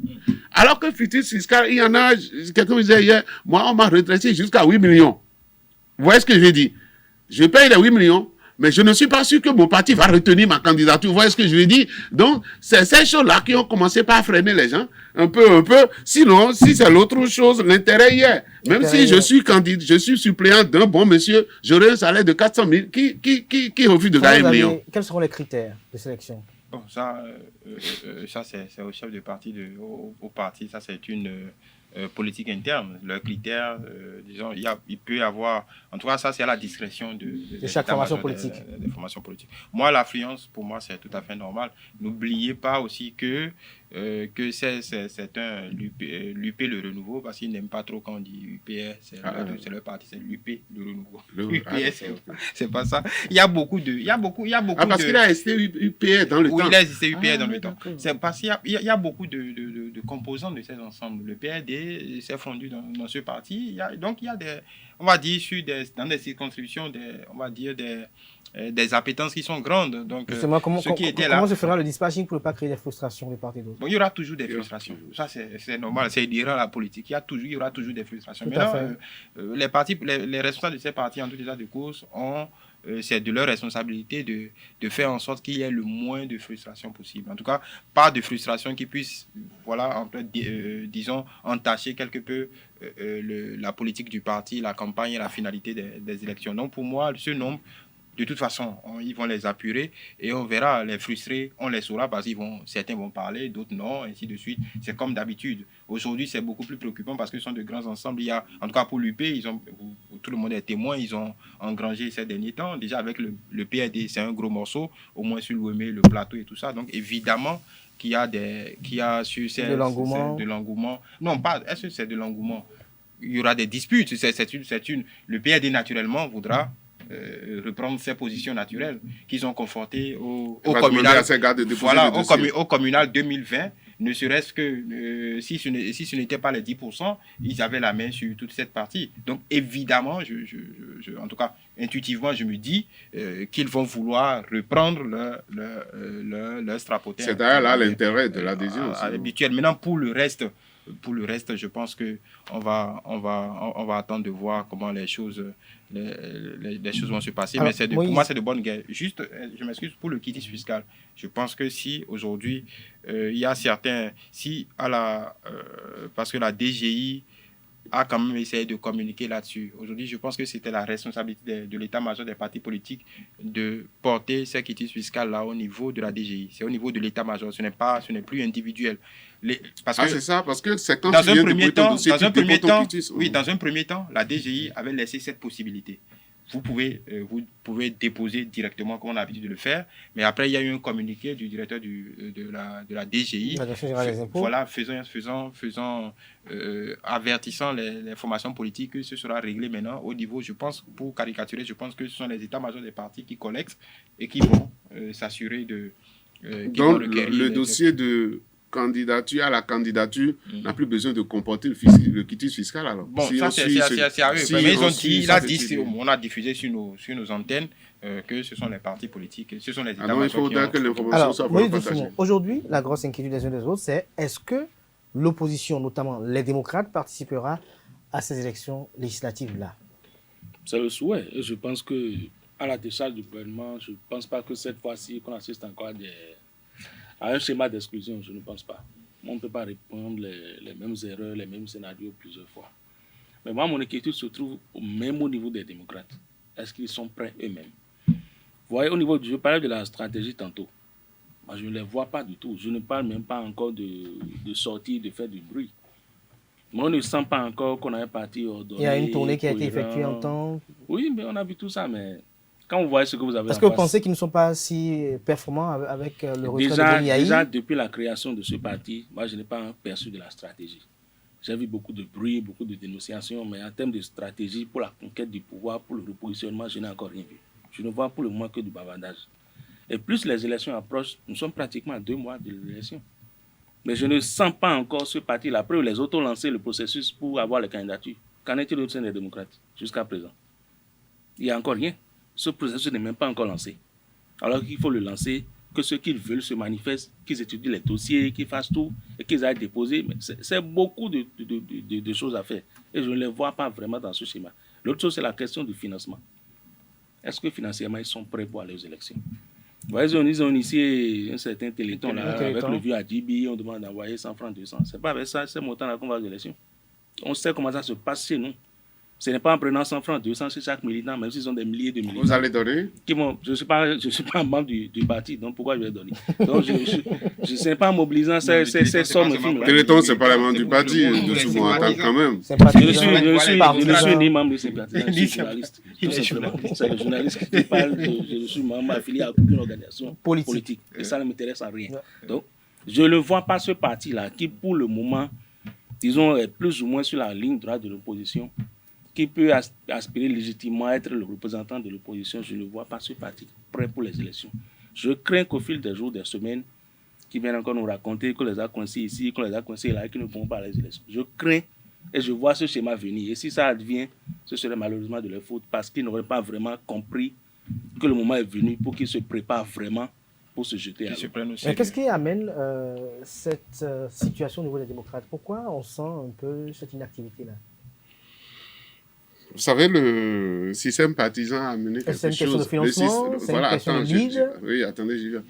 Alors que quitus fiscal, il y en a, quelqu'un me disait hier, moi, on m'a redressé jusqu'à 8 millions. Vous voyez ce que je veux dire? Je paye les 8 millions. Mais je ne suis pas sûr que mon parti va retenir ma candidature. Vous voyez ce que je veux dire? Donc, c'est ces choses-là qui ont commencé par freiner les gens. Un peu. Sinon, si c'est l'autre chose, l'intérêt y est. Même si je suis candidat, je suis suppléant d'un bon monsieur, j'aurai un salaire de 400 000. Qui refuse de gagner 1 million? Quels seront les critères de sélection? Bon, ça c'est au chef de parti, au parti. Ça, c'est politique interne, leurs critères, disons, il peut y avoir, en tout cas ça c'est à la discrétion de chaque formation politique. Des formations politiques. Moi, l'affluence, pour moi, c'est tout à fait normal. N'oubliez pas aussi que c'est un l'UP le renouveau, parce qu'ils n'aiment pas trop quand on dit UPR, c'est leur parti, c'est l'UP le renouveau. UPR, c'est pas ça. Il y a beaucoup de... parce qu'il a resté UPR dans le temps. Oui, il a resté UPR dans le temps. C'est parce qu'il y a beaucoup de composants de ces ensembles. Le PRD s'est fondu dans ce parti. Donc, il y a des... On va dire, dans des circonscriptions, des appétences qui sont grandes. Donc, justement, comment se fera le dispatching pour ne pas créer des frustrations des partis d'autres? Bon, il y aura toujours des frustrations. Ça, c'est normal. C'est inhérent à la politique. Il y aura toujours des frustrations. Maintenant, les responsables de ces partis, en tout état de cause, c'est de leur responsabilité de faire en sorte qu'il y ait le moins de frustration possible. En tout cas, pas de frustration qui puisse, disons, entacher quelque peu la politique du parti, la campagne et la finalité des élections. Donc, pour moi, ce nombre, de toute façon, ils vont les apurer et on verra les frustrés, on les saura parce que certains vont parler, d'autres non, ainsi de suite. C'est comme d'habitude. Aujourd'hui, c'est beaucoup plus préoccupant parce que ce sont de grands ensembles. Il y a, en tout cas pour l'UP, tout le monde est témoin, ils ont engrangé ces derniers temps. Déjà avec le PRD, c'est un gros morceau, au moins sur l'OME, le plateau et tout ça. Donc évidemment qu'il y a de l'engouement. Non, pas, est-ce que c'est de l'engouement? Il y aura des disputes. Le PRD naturellement voudra reprendre ses positions naturelles qu'ils ont confortées au communal 2020, ne serait-ce que si ce n'était pas les 10%, ils avaient la main sur toute cette partie. Donc évidemment, en tout cas intuitivement, je me dis qu'ils vont vouloir reprendre leur strapotin. C'est d'ailleurs là l'intérêt de l'adhésion. Habituel. Maintenant, pour le reste, je pense que on va attendre de voir comment les choses vont se passer. Alors, mais pour moi, c'est de bonne guerre. Juste, je m'excuse pour le quitus fiscal. Je pense que si aujourd'hui, il y a certains... parce que la DGI a quand même essayé de communiquer là-dessus. Aujourd'hui, je pense que c'était la responsabilité de l'état-major des partis politiques de porter ces quitus fiscales-là au niveau de la DGI. C'est au niveau de l'état-major. Ce n'est plus individuel. C'est ça, parce que c'est quand dans un premier temps, la DGI avait laissé cette possibilité. Vous pouvez déposer directement comme on a l'habitude de le faire, mais après il y a eu un communiqué du directeur de la DGI, avertissant les formations politiques que ce sera réglé maintenant au niveau, je pense, pour caricaturer, je pense que ce sont les états-majors des partis qui collectent et qui vont s'assurer de... Donc le dossier de candidature à la candidature n'a plus besoin de comporter le quitus fiscal alors. Bon, ça c'est à eux. Mais on a diffusé sur nos antennes que ce sont les partis politiques, ce sont les états-majors. Il faudra que l'information soit partagée. Aujourd'hui, la grosse inquiétude des uns des autres, c'est est-ce que l'opposition, notamment les démocrates, participera à ces élections législatives-là? C'est le souhait. Et je pense que à la décharge du gouvernement, je ne pense pas que cette fois-ci qu'on assiste encore à un schéma d'exclusion, je ne pense pas. On ne peut pas répondre les mêmes erreurs, les mêmes scénarios plusieurs fois. Mais moi, mon inquiétude se trouve même au niveau des démocrates. Est-ce qu'ils sont prêts eux-mêmes? Vous voyez, je parlais de la stratégie tantôt. Moi, je ne les vois pas du tout. Je ne parle même pas encore de sortir, de faire du bruit. Mais on ne sent pas encore qu'on a un parti ordonné. Il y a une tournée qui a été effectuée en temps. Oui, mais on a vu tout ça, mais... Quand vous voyez ce que vous avez Est-ce que vous pensez qu'ils ne sont pas si performants avec le retrait de Boniaï? Déjà, depuis la création de ce parti, moi, je n'ai pas perçu de la stratégie. J'ai vu beaucoup de bruit, beaucoup de dénonciations, mais en termes de stratégie pour la conquête du pouvoir, pour le repositionnement, je n'ai encore rien vu. Je ne vois pour le moins que du bavardage. Et plus les élections approchent, nous sommes pratiquement à 2 mois de l'élection. Mais je ne sens pas encore ce parti. La preuve, les autres ont lancé le processus pour avoir les candidatures. Qu'en est-il au sein des démocrates jusqu'à présent? Il n'y a encore rien. Ce processus n'est même pas encore lancé. Alors qu'il faut le lancer, que ceux qui veulent se manifestent, qu'ils étudient les dossiers, qu'ils fassent tout et qu'ils aillent déposer. Mais c'est beaucoup de choses à faire. Et je ne les vois pas vraiment dans ce schéma. L'autre chose, c'est la question du financement. Est-ce que financièrement, ils sont prêts pour aller aux élections? Vous voyez, ils ont initié un certain téléthon là, avec le vieux Adjibi, on demande d'envoyer 100 francs, 200. Ce n'est pas avec ça, ces montants-là qu'on va aux élections. On sait comment ça se passe chez nous. Ce n'est pas en prenant 100 francs, 200 chez chaque militant, même s'ils ont des milliers de militants. Vous allez donner? Je ne suis pas membre du parti, donc pourquoi je vais donner? Donc je ne sais pas en mobilisant ces sommes. Téléthon, ce n'est pas les membres du parti, de souvent entendre quand même. Je ne suis ni membre de ces partis, je suis journaliste. C'est le journaliste qui parle, je suis membre affilié à aucune organisation politique. Et ça ne m'intéresse en rien. Donc, je ne vois pas ce parti-là qui, pour le moment, disons, est plus ou moins sur la ligne droite de l'opposition, qui peut aspirer légitimement à être le représentant de l'opposition. Je ne vois pas ce parti prêt pour les élections. Je crains qu'au fil des jours, des semaines, qui viennent encore nous raconter qu'on les a coincés ici, qu'on les a coincés là, et qu'ils ne vont pas à les élections. Je crains et je vois ce schéma venir. Et si ça advient, ce serait malheureusement de leur faute parce qu'ils n'auraient pas vraiment compris que le moment est venu pour qu'ils se préparent vraiment pour se jeter à l'eau. Qu'est-ce qui amène cette situation au niveau des démocrates? Pourquoi on sent un peu cette inactivité-là? Vous savez, le système partisan a amené quelque chose. C'est une question de financement, c'est une question de lead. Oui, attendez, j'y viens.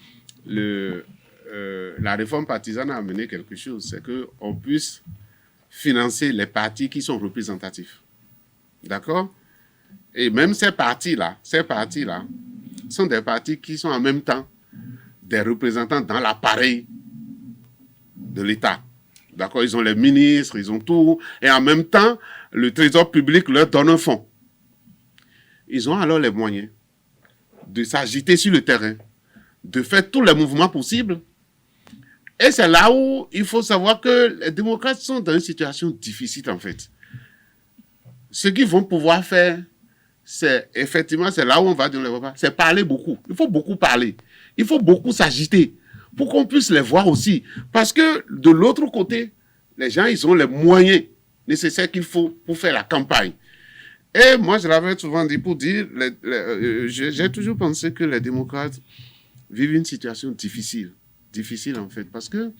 La réforme partisane a amené quelque chose, c'est qu'on puisse financer les partis qui sont représentatifs. D'accord? Et même ces partis-là sont des partis qui sont en même temps des représentants dans l'appareil de l'État. D'accord? Ils ont les ministres, ils ont tout. Et en même temps, le Trésor public leur donne un fonds. Ils ont alors les moyens de s'agiter sur le terrain, de faire tous les mouvements possibles. Et c'est là où il faut savoir que les démocrates sont dans une situation difficile, en fait. Ce qu'ils vont pouvoir faire, c'est effectivement, c'est là où on va dans les repas, c'est parler beaucoup. Il faut beaucoup parler. Il faut beaucoup s'agiter pour qu'on puisse les voir aussi. Parce que de l'autre côté, les gens, ils ont les moyens nécessaires qu'il faut pour faire la campagne. Et moi, je l'avais souvent dit pour dire, j'ai toujours pensé que les démocrates vivent une situation difficile. Difficile, en fait. Parce que,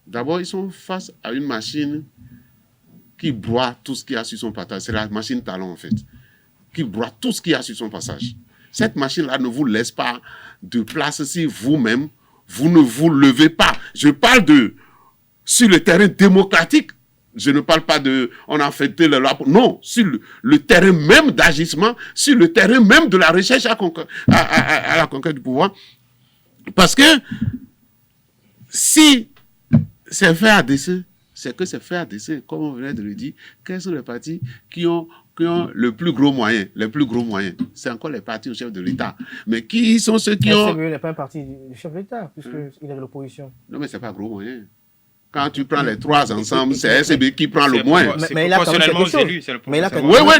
d'abord, ils sont face à une machine qui broie tout ce qu'il y a sur son passage. C'est la machine talon, en fait. Qui broie tout ce qu'il y a sur son passage. Cette machine-là ne vous laisse pas de place si vous-même, vous ne vous levez pas. Je parle sur le terrain démocratique. Je ne parle pas on a fêté le loi. Non, sur le terrain même d'agissement, sur le terrain même de la recherche à la conquête du pouvoir. Parce que si c'est fait à dessein, c'est que c'est fait à dessein, comme on venait de le dire. Quels sont les partis qui ont le plus gros moyen? Les plus gros moyens, c'est encore les partis au chef de l'État. Mais qui sont ceux qui ont... Il n'est pas un parti du chef de l'État, puisqu'il est de l'opposition. Non, mais ce n'est pas gros moyen. Quand tu prends les trois ensemble, c'est SCB qui prend le moins. Mais il a quand même quelque chose. Oui,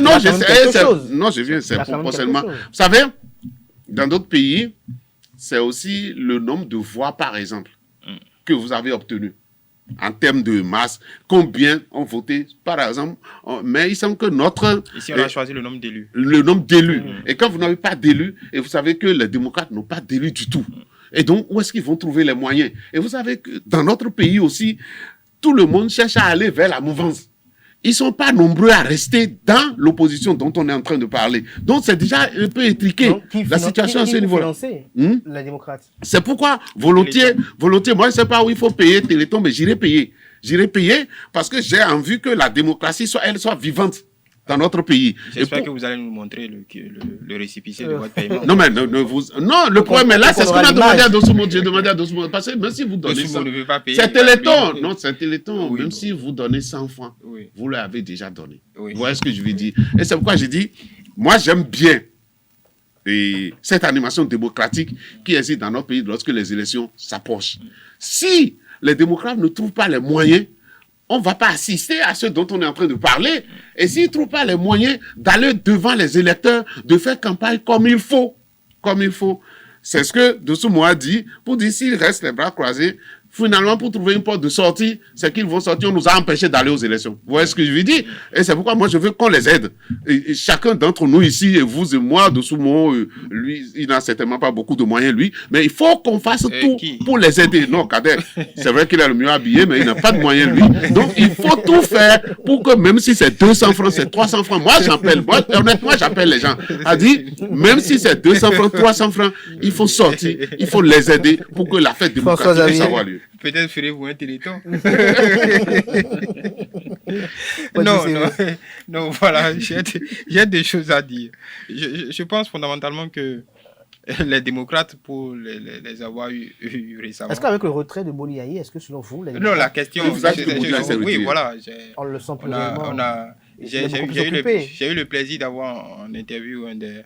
non, je viens, c'est proportionnellement. Vous savez, dans d'autres pays, c'est aussi le nombre de voix, par exemple, que vous avez obtenu. En termes de masse, combien ont voté, par exemple. Mais il semble que Ici, on a choisi le nombre d'élus. Le nombre d'élus. Et quand vous n'avez pas d'élus, et vous savez que les démocrates n'ont pas d'élus du tout. Et donc, où est-ce qu'ils vont trouver les moyens? Et vous savez que dans notre pays aussi, tout le monde cherche à aller vers la mouvance. Ils ne sont pas nombreux à rester dans l'opposition dont on est en train de parler. Donc, c'est déjà un peu étriqué, la situation à ce niveau-là. La démocrate. C'est pourquoi, volontiers, moi, je ne sais pas où il faut payer Téléthon, mais j'irai payer. J'irai payer parce que j'ai envie que la démocratie soit vivante dans notre pays. J'espère que vous allez nous montrer le récépissé de votre paiement. Non, mais non, le problème est là, c'est ce qu'on a demandé à Dossoumo. J'ai demandé à Dossoumo. Parce que même si vous donnez ça, c'est Téléthon. Non, c'est Téléthon. Même si vous donnez 100 francs, vous l'avez déjà donné. Vous voyez ce que je veux dire? Et c'est pourquoi j'ai dit, moi, j'aime bien cette animation démocratique qui existe dans notre pays lorsque les élections s'approchent. Si les démocrates ne trouvent pas les moyens, on ne va pas assister à ce dont on est en train de parler. Et s'ils ne trouvent pas les moyens d'aller devant les électeurs, de faire campagne comme il faut, c'est ce que Dossoumo a dit, pour dire s'ils restent les bras croisés, finalement, pour trouver une porte de sortie, c'est qu'ils vont sortir, on nous a empêchés d'aller aux élections. Vous voyez ce que je veux dire? Et c'est pourquoi moi, je veux qu'on les aide. Et chacun d'entre nous ici, et vous et moi, Dossoumo, lui, il n'a certainement pas beaucoup de moyens, lui, mais il faut qu'on fasse tout pour les aider. Non, Kader, c'est vrai qu'il est le mieux habillé, mais il n'a pas de moyens, lui. Donc, il faut tout faire pour que même si c'est 200 francs, c'est 300 francs, honnêtement, j'appelle les gens. A dit, même si c'est 200 francs, 300 francs, il faut sortir, il faut les aider pour que la fête démocratique puisse avoir lieu. Peut-être ferez-vous un Téléthon. Non, voilà, j'ai des choses à dire. Je pense fondamentalement que les démocrates, pour les avoir eu récemment... Est-ce qu'avec le retrait de Boni Yayi, est-ce que selon vous... Non, la question... Oui, voilà. On le sent plus réellement. J'ai eu le plaisir d'avoir en interview un des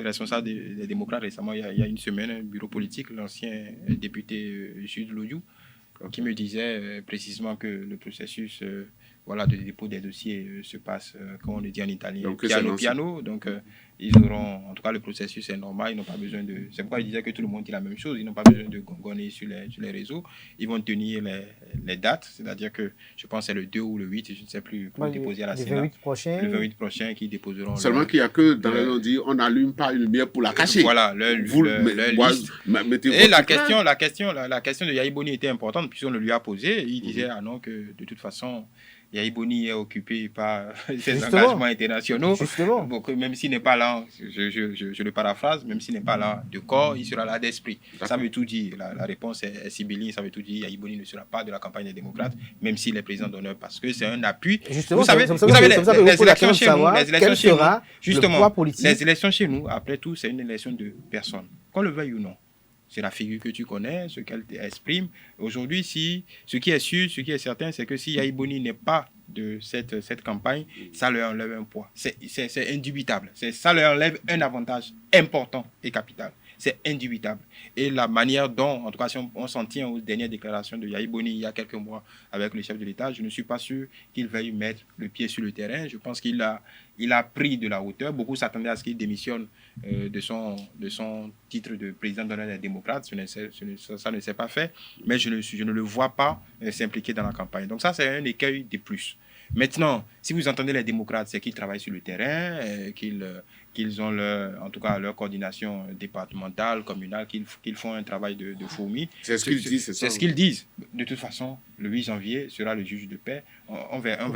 responsables des démocrates récemment, il y a une semaine, un bureau politique, l'ancien député Jude Lodiou, qui me disait précisément que le processus de dépôt des dossiers se passe, comme on le dit en italien, piano. Donc, ils auront, en tout cas, le processus est normal, ils n'ont pas besoin de... C'est pourquoi ils disaient que tout le monde dit la même chose, ils n'ont pas besoin de gongonner sur les réseaux. Ils vont tenir les dates, c'est-à-dire que je pense que c'est le 2 ou le 8, je ne sais plus, pour déposer à la Sénat. Le 28 prochain qui déposeront... Seulement qu'il n'y a que dans le dit, on n'allume pas une lumière pour la cacher. Voilà, leur liste. Et la question de Yayi Boni était importante, puisqu'on le lui a posé. Il disait, non, que de toute façon... Yayi Boni est occupé par ses engagements internationaux. Donc, même s'il n'est pas là, je le paraphrase, même s'il n'est pas là de corps, il sera là d'esprit. Ça veut tout dire. La réponse est sibylline, ça veut tout dire. Yayi Boni ne sera pas de la campagne des démocrates, même s'il est président d'honneur, parce que c'est un appui. Justement, vous savez les élections chez nous, les élections chez nous, après tout, c'est une élection de personnes, qu'on le veuille ou non. C'est la figure que tu connais, ce qu'elle exprime. Aujourd'hui, ce qui est sûr, ce qui est certain, c'est que si Yayi Boni n'est pas de cette campagne, ça leur enlève un poids. C'est indubitable. Ça leur enlève un avantage important et capital. C'est indubitable. Et la manière dont, en tout cas, si on s'en tient aux dernières déclarations de Yayi Boni il y a quelques mois avec le chef de l'État, je ne suis pas sûr qu'il veuille mettre le pied sur le terrain. Je pense qu'il a pris de la hauteur. Beaucoup s'attendaient à ce qu'il démissionne de son titre de président d'honneur des démocrates. Ça ne s'est pas fait, mais je ne le vois pas s'impliquer dans la campagne. Donc ça, c'est un écueil de plus. Maintenant, si vous entendez les démocrates, c'est qu'ils travaillent sur le terrain, qu'ils ont en tout cas leur coordination départementale, communale, qu'ils font un travail de fourmi. C'est ce qu'ils disent, c'est ça. C'est ce qu'ils disent. De toute façon, le 8 janvier sera le juge de paix. On verra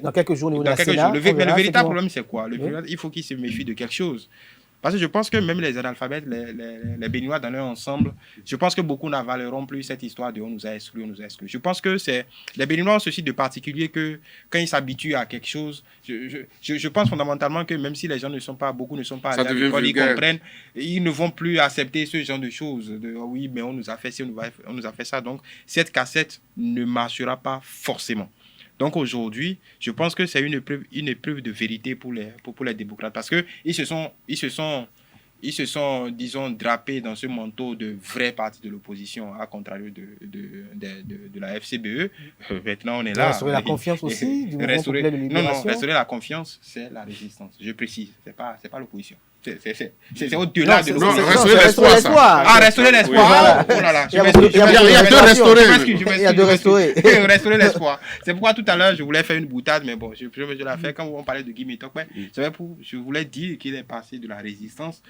dans quelques jours, le véritable problème, c'est quoi? Il faut qu'il se méfie de quelque chose. Parce que je pense que même les analphabètes, les Béninois dans leur ensemble, je pense que beaucoup n'avaleront plus cette histoire de on nous a exclus. Je pense que les Béninois ont ceci de particulier que quand ils s'habituent à quelque chose, je pense fondamentalement que même si les gens beaucoup ne sont pas à l'école, ils comprennent, ils ne vont plus accepter ce genre de choses. Oui, mais on nous a fait ci, on nous a fait ça. Donc, cette cassette ne marchera pas forcément. Donc aujourd'hui, je pense que c'est une épreuve de vérité pour les démocrates parce qu'ils se sont, disons, drapés dans ce manteau de vrais partis de l'opposition, à contrario de la FCBE. Maintenant, on est là. Restaurer la confiance aussi du mouvement populaire de libération. Non, restaurer la confiance, c'est la résistance. Je précise, c'est pas l'opposition. C'est au-delà de l'opposition. Restaurer l'espoir. Ah, restaurer l'espoir. Oh là là. Il y a deux restaurés. Restaurer l'espoir. C'est pourquoi tout à l'heure, je voulais faire une boutade, mais bon, je l'ai fait quand on parlait de Guy Mitokwe. Je voulais dire qu'il est passé de la résistance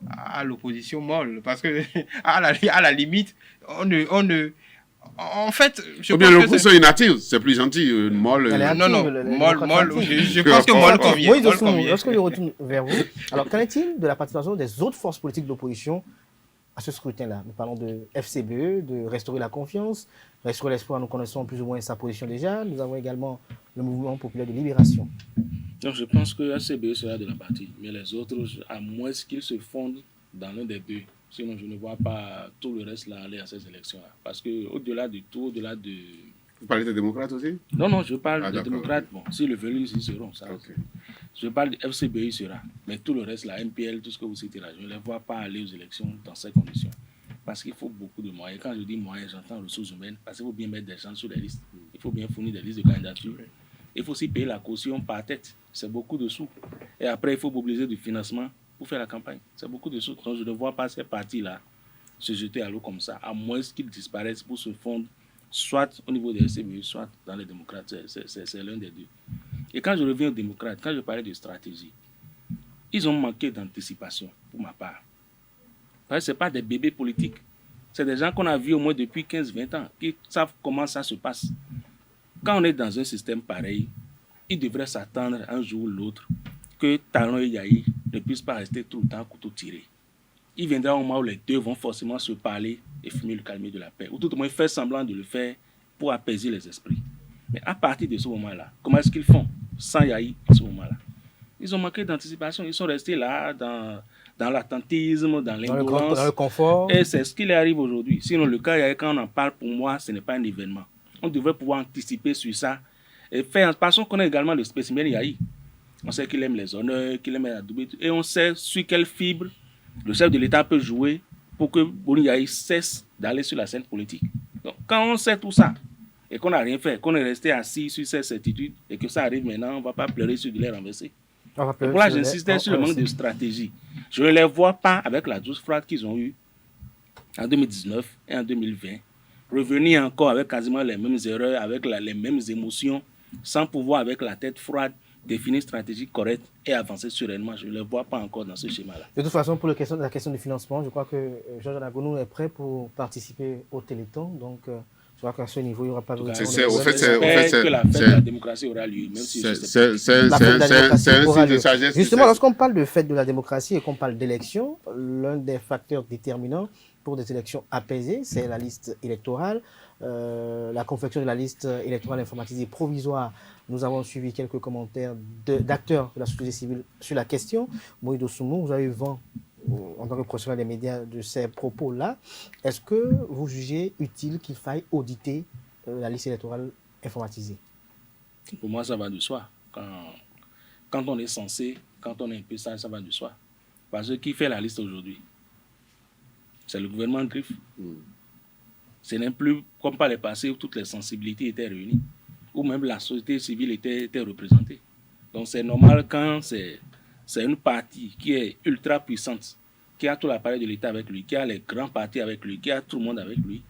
à l'opposition molle. Parce que, à la limite, en fait, je pense que l'opposition inactive, c'est plus gentil. Molle. Molle. Je pense que molle convient. Lorsque je retourne vers vous, alors qu'en est-il de la participation des autres forces politiques de l'opposition à ce scrutin-là? Nous parlons de FCBE, de restaurer la confiance, restaurer l'espoir, nous connaissons plus ou moins sa position déjà. Nous avons également le mouvement populaire de libération. Donc je pense que FCBE sera de la partie, mais les autres, à moins qu'ils se fondent dans l'un des deux. Sinon, je ne vois pas tout le reste là aller à ces élections-là. Parce qu'au-delà de tout, au-delà de... Vous parlez des démocrates aussi? Non, je parle des démocrates. Bon, si le veulent, ils seront. Ça. Okay. Je parle de FCBI, sera. Mais tout le reste, la MPL, tout ce que vous citez là, je ne les vois pas aller aux élections dans ces conditions. Parce qu'il faut beaucoup de moyens. Quand je dis moyens, j'entends ressources humaines. Parce qu'il faut bien mettre des gens sur les listes. Il faut bien fournir des listes de candidatures. Il faut aussi payer la caution par tête. C'est beaucoup de sous. Et après, il faut mobiliser du financement pour faire la campagne. C'est beaucoup de sous. Donc, je ne vois pas ces partis-là se jeter à l'eau comme ça, à moins qu'ils disparaissent pour se fondre soit au niveau des SCBU, soit dans les démocrates. C'est l'un des deux. Et quand je reviens aux démocrates, quand je parlais de stratégie, ils ont manqué d'anticipation, pour ma part. Parce que ce n'est pas des bébés politiques. C'est des gens qu'on a vus au moins depuis 15-20 ans, qui savent comment ça se passe. Quand on est dans un système pareil, ils devraient s'attendre un jour ou l'autre que Talon et Yayi ne puissent pas rester tout le temps à couteau tiré. Il viendra un moment où les deux vont forcément se parler et fumer le calmier de la paix. Ou tout au moins faire semblant de le faire pour apaiser les esprits. Mais à partir de ce moment-là, comment est-ce qu'ils font sans Yahi à ce moment-là? Ils ont manqué d'anticipation, ils sont restés là dans l'attentisme, dans l'indolence. Dans le confort. Et c'est ce qui leur arrive aujourd'hui. Sinon, le cas Yahi, quand on en parle, pour moi, ce n'est pas un événement. On devrait pouvoir anticiper sur ça. Et faire, parce qu'on connaît également le spécimen Yahi. On sait qu'il aime les honneurs, qu'il aime la double. Et on sait sur quelle fibre le chef de l'État peut jouer pour que Boni Yahi cesse d'aller sur la scène politique. Donc, quand on sait tout ça, et qu'on n'a rien fait, qu'on est resté assis sur cette certitude, et que ça arrive maintenant, on ne va pas pleurer sur du lait renversé. Pour là, j'insistais sur le manque de stratégie. Je ne les vois pas avec la douce froide qu'ils ont eue en 2019 et en 2020. Revenir encore avec quasiment les mêmes erreurs, avec les mêmes émotions, sans pouvoir, avec la tête froide, définir une stratégie correcte et avancer sereinement. Je ne les vois pas encore dans ce schéma-là. De toute façon, pour la question du financement, je crois que Georges Anagonu est prêt pour participer au Téléthon. Donc, je crois qu'à ce niveau, il n'y aura pas de... que la fête de la démocratie aura lieu, même si c'est un signe de sagesse. Justement, lorsqu'on parle de fête de la démocratie et qu'on parle d'élection, l'un des facteurs déterminants pour des élections apaisées, c'est la liste électorale. La confection de la liste électorale informatisée provisoire. Nous avons suivi quelques commentaires d'acteurs de la société civile sur la question. Moïdo Soumou, vous avez eu vent, en tant que professionnel des médias, de ces propos-là. Est-ce que vous jugez utile qu'il faille auditer la liste électorale informatisée? Pour moi, ça va de soi. Quand on est censé, quand on est un peu sage, ça va de soi. Parce que qui fait la liste aujourd'hui? C'est le gouvernement griffe. Ce n'est plus comme par le passé où toutes les sensibilités étaient réunies, où même la société civile était représentée. Donc c'est normal quand c'est une partie qui est ultra puissante, qui a tout l'appareil de l'État avec lui, qui a les grands partis avec lui, qui a tout le monde avec lui,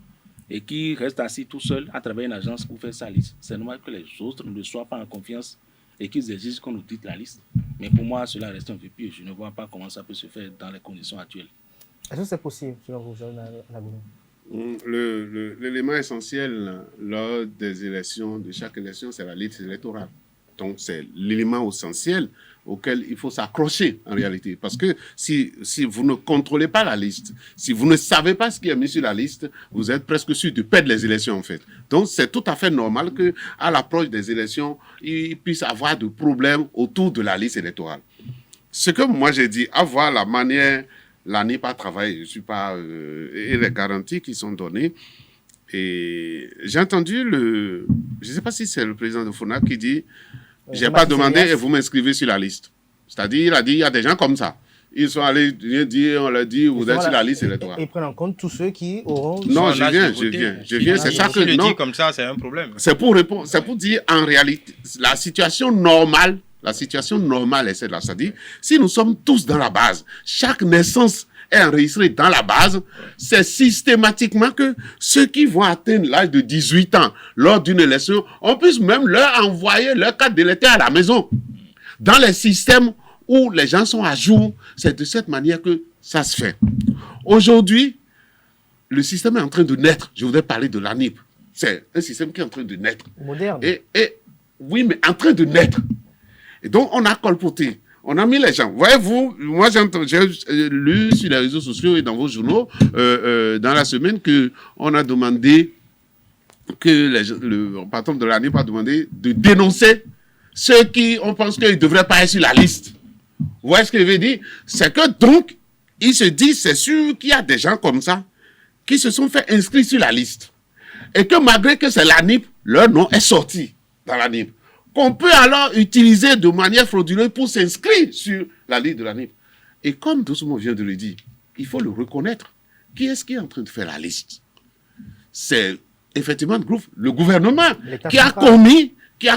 et qui reste assis tout seul à travers une agence pour faire sa liste. C'est normal que les autres ne soient pas en confiance et qu'ils exigent qu'on nous dite la liste. Mais pour moi, cela reste un peu pire. Je ne vois pas comment ça peut se faire dans les conditions actuelles. Est-ce que c'est possible, selon vous, Georges Anagonu? L'élément essentiel lors des élections, de chaque élection, c'est la liste électorale. Donc, c'est l'élément essentiel auquel il faut s'accrocher en réalité. Parce que si vous ne contrôlez pas la liste, si vous ne savez pas ce qui est mis sur la liste, vous êtes presque sûr de perdre les élections en fait. Donc, c'est tout à fait normal qu'à l'approche des élections, il puisse avoir des problèmes autour de la liste électorale. Ce que moi j'ai dit, avoir la manière... l'ANIP a travaillé, je ne suis pas... et les garanties qui sont données. Et j'ai entendu je ne sais pas si c'est le président de FONAC qui dit « J'ai pas demandé et vous m'inscrivez sur la liste ». C'est-à-dire, il a dit, il y a des gens comme ça. Ils sont allés dire, on leur dit, vous êtes sur la liste électorale. Ils prennent en compte tous ceux qui auront... Non, je viens. C'est ça que... Si le non, dit comme ça, c'est un problème. C'est pour répondre, c'est pour dire, en réalité, la situation normale est celle-là. C'est-à-dire, si nous sommes tous dans la base, chaque naissance est enregistrée dans la base, c'est systématiquement que ceux qui vont atteindre l'âge de 18 ans lors d'une élection, on puisse même leur envoyer leur carte d'électeur à la maison. Dans les systèmes où les gens sont à jour, c'est de cette manière que ça se fait. Aujourd'hui, le système est en train de naître. Je voudrais parler de l'ANIP. C'est un système qui est en train de naître. Moderne. Oui, mais en train de naître. Et donc, on a colporté. On a mis les gens. Voyez-vous, moi, j'ai lu sur les réseaux sociaux et dans vos journaux, dans la semaine, qu'on a demandé, que le patron de l'ANIP a demandé de dénoncer ceux qui, on pense qu'ils ne devraient pas être sur la liste. Vous voyez ce que je veux dire? C'est que donc, il se dit, c'est sûr qu'il y a des gens comme ça qui se sont fait inscrire sur la liste. Et que malgré que c'est l'ANIP, leur nom est sorti dans l'ANIP. Qu'on peut alors utiliser de manière frauduleuse pour s'inscrire sur la liste de l'ANIP. Et comme Doucement vient de le dire, il faut le reconnaître. Qui est-ce qui est en train de faire la liste? C'est effectivement le gouvernement qui a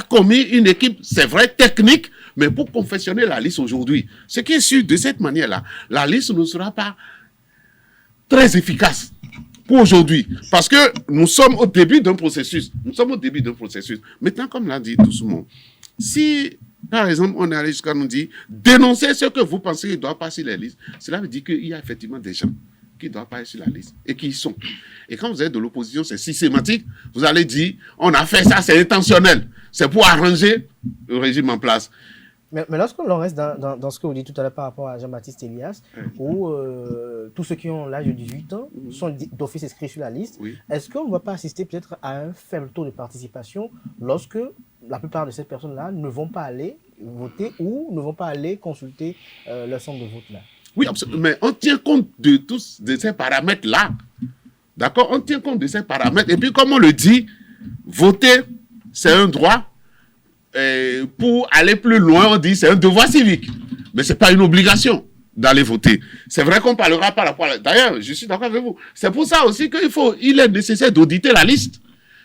commis une équipe, c'est vrai, technique, mais pour confectionner la liste aujourd'hui. Ce qui est sûr, de cette manière-là, la liste ne sera pas très efficace pour aujourd'hui. Parce que nous sommes au début d'un processus. Maintenant, comme l'a dit Doucement, si, par exemple, on est allé jusqu'à nous dire, dénoncez ce que vous pensez qu'il ne doit pas sur les listes, cela veut dire qu'il y a effectivement des gens qui ne doivent pas être sur la liste et qui y sont. Et quand vous êtes de l'opposition, c'est systématique. Vous allez dire, on a fait ça, c'est intentionnel. C'est pour arranger le régime en place. Mais lorsque l'on reste dans ce que vous dites tout à l'heure par rapport à Jean-Baptiste Elias, où tous ceux qui ont l'âge de 18 ans sont d'office inscrits sur la liste, est-ce qu'on ne va pas assister peut-être à un faible taux de participation lorsque la plupart de ces personnes-là ne vont pas aller voter ou ne vont pas aller consulter leur centre de vote-là? Oui, absolument. Mais on tient compte de tous de ces paramètres-là. D'accord? On tient compte de ces paramètres. Et puis, comme on le dit, voter, c'est un droit. Pour aller plus loin, on dit c'est un devoir civique. Mais ce n'est pas une obligation d'aller voter. C'est vrai qu'on parlera par rapport à... D'ailleurs, je suis d'accord avec vous. C'est pour ça aussi qu'il est nécessaire d'auditer la liste.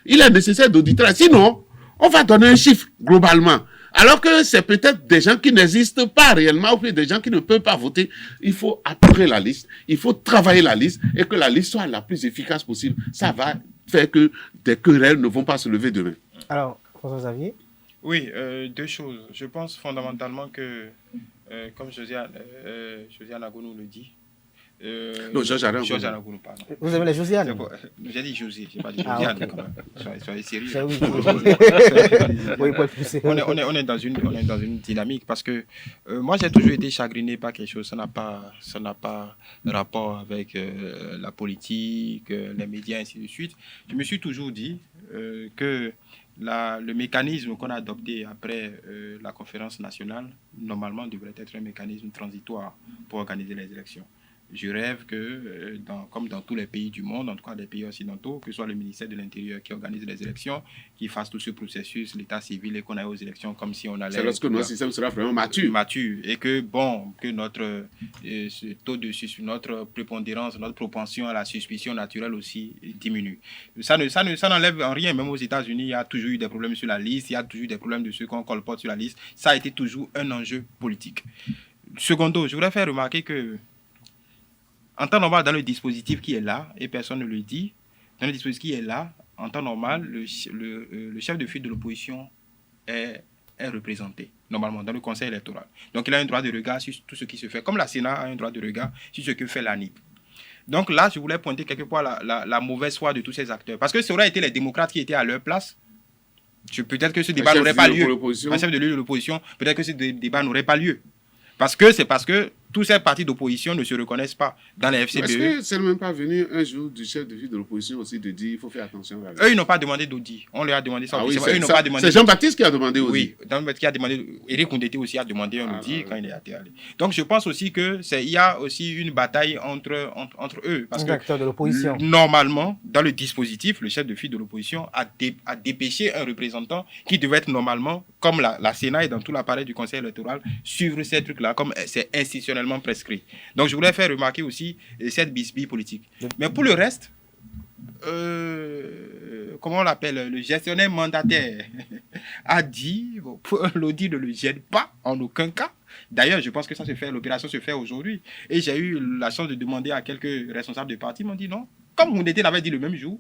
Il est nécessaire d'auditer la liste. Sinon, on va donner un chiffre globalement. Alors que c'est peut-être des gens qui n'existent pas réellement ou puis des gens qui ne peuvent pas voter. Il faut apurer la liste. Il faut travailler la liste et que la liste soit la plus efficace possible. Ça va faire que des querelles ne vont pas se lever demain. Alors, François-Xavier? Oui, deux choses. Je pense fondamentalement que, comme Josiane Agonou le dit, non, Josiane Agonou, pardon. Vous avez les Josiane? J'ai dit José, je n'ai pas dit Josiane. Okay. Soyez sérieux. On est dans une dynamique parce que moi, j'ai toujours été chagriné par quelque chose. Ça n'a pas rapport avec la politique, les médias, ainsi de suite. Je me suis toujours dit que le mécanisme qu'on a adopté après la conférence nationale, normalement, devrait être un mécanisme transitoire pour organiser les élections. Je rêve que, comme dans tous les pays du monde, en tout cas les pays occidentaux, que ce soit le ministère de l'Intérieur qui organise les élections, qui fasse tout ce processus, l'état civil, et qu'on aille aux élections comme si on allait... C'est lorsque notre système sera vraiment mature. Et que, que notre taux de notre prépondérance, notre propension à la suspicion naturelle aussi diminue. Ça n'enlève en rien. Même aux États-Unis, il y a toujours eu des problèmes sur la liste, il y a toujours des problèmes de ceux qu'on colporte sur la liste. Ça a été toujours un enjeu politique. Secondo, je voudrais faire remarquer que en temps normal, dans le dispositif qui est là, et personne ne le dit, dans le dispositif qui est là, en temps normal, le chef de file de l'opposition est représenté, normalement, dans le conseil électoral. Donc, il a un droit de regard sur tout ce qui se fait, comme la Sénat a un droit de regard sur ce que fait l'ANIP. Donc là, je voulais pointer quelque part la mauvaise foi de tous ces acteurs. Parce que ça aurait été les démocrates qui étaient à leur place. Peut-être que ce débat n'aurait pas lieu. Un chef de l'opposition, peut-être que ce débat n'aurait pas lieu. Parce que tous ces partis d'opposition ne se reconnaissent pas dans les FCBE. Est-ce que c'est même pas venu un jour du chef de file de l'opposition aussi de dire qu'il faut faire attention à la... Eux, ils n'ont pas demandé d'audit. On leur a demandé ça. Oui, c'est Jean-Baptiste qui a demandé audit. Oui, Jean-Baptiste qui a demandé. Éric Koundété aussi a demandé un audit quand il est allé. Donc, je pense aussi qu'il y a aussi une bataille entre eux. Parce que de l'opposition. Normalement, dans le dispositif, le chef de file de l'opposition a dépêché un représentant qui devait être normalement, comme la Sénat et dans tout l'appareil du Conseil électoral, suivre ces trucs-là, comme c'est institutionnellement prescrit. Donc, je voulais faire remarquer aussi cette bisbille politique. Mais pour le reste, comment on l'appelle, le gestionnaire mandataire a dit, l'audit ne le gêne pas en aucun cas. D'ailleurs, je pense que l'opération se fait aujourd'hui. Et j'ai eu la chance de demander à quelques responsables de parti, ils m'ont dit non. Comme Koundété l'avait dit le même jour,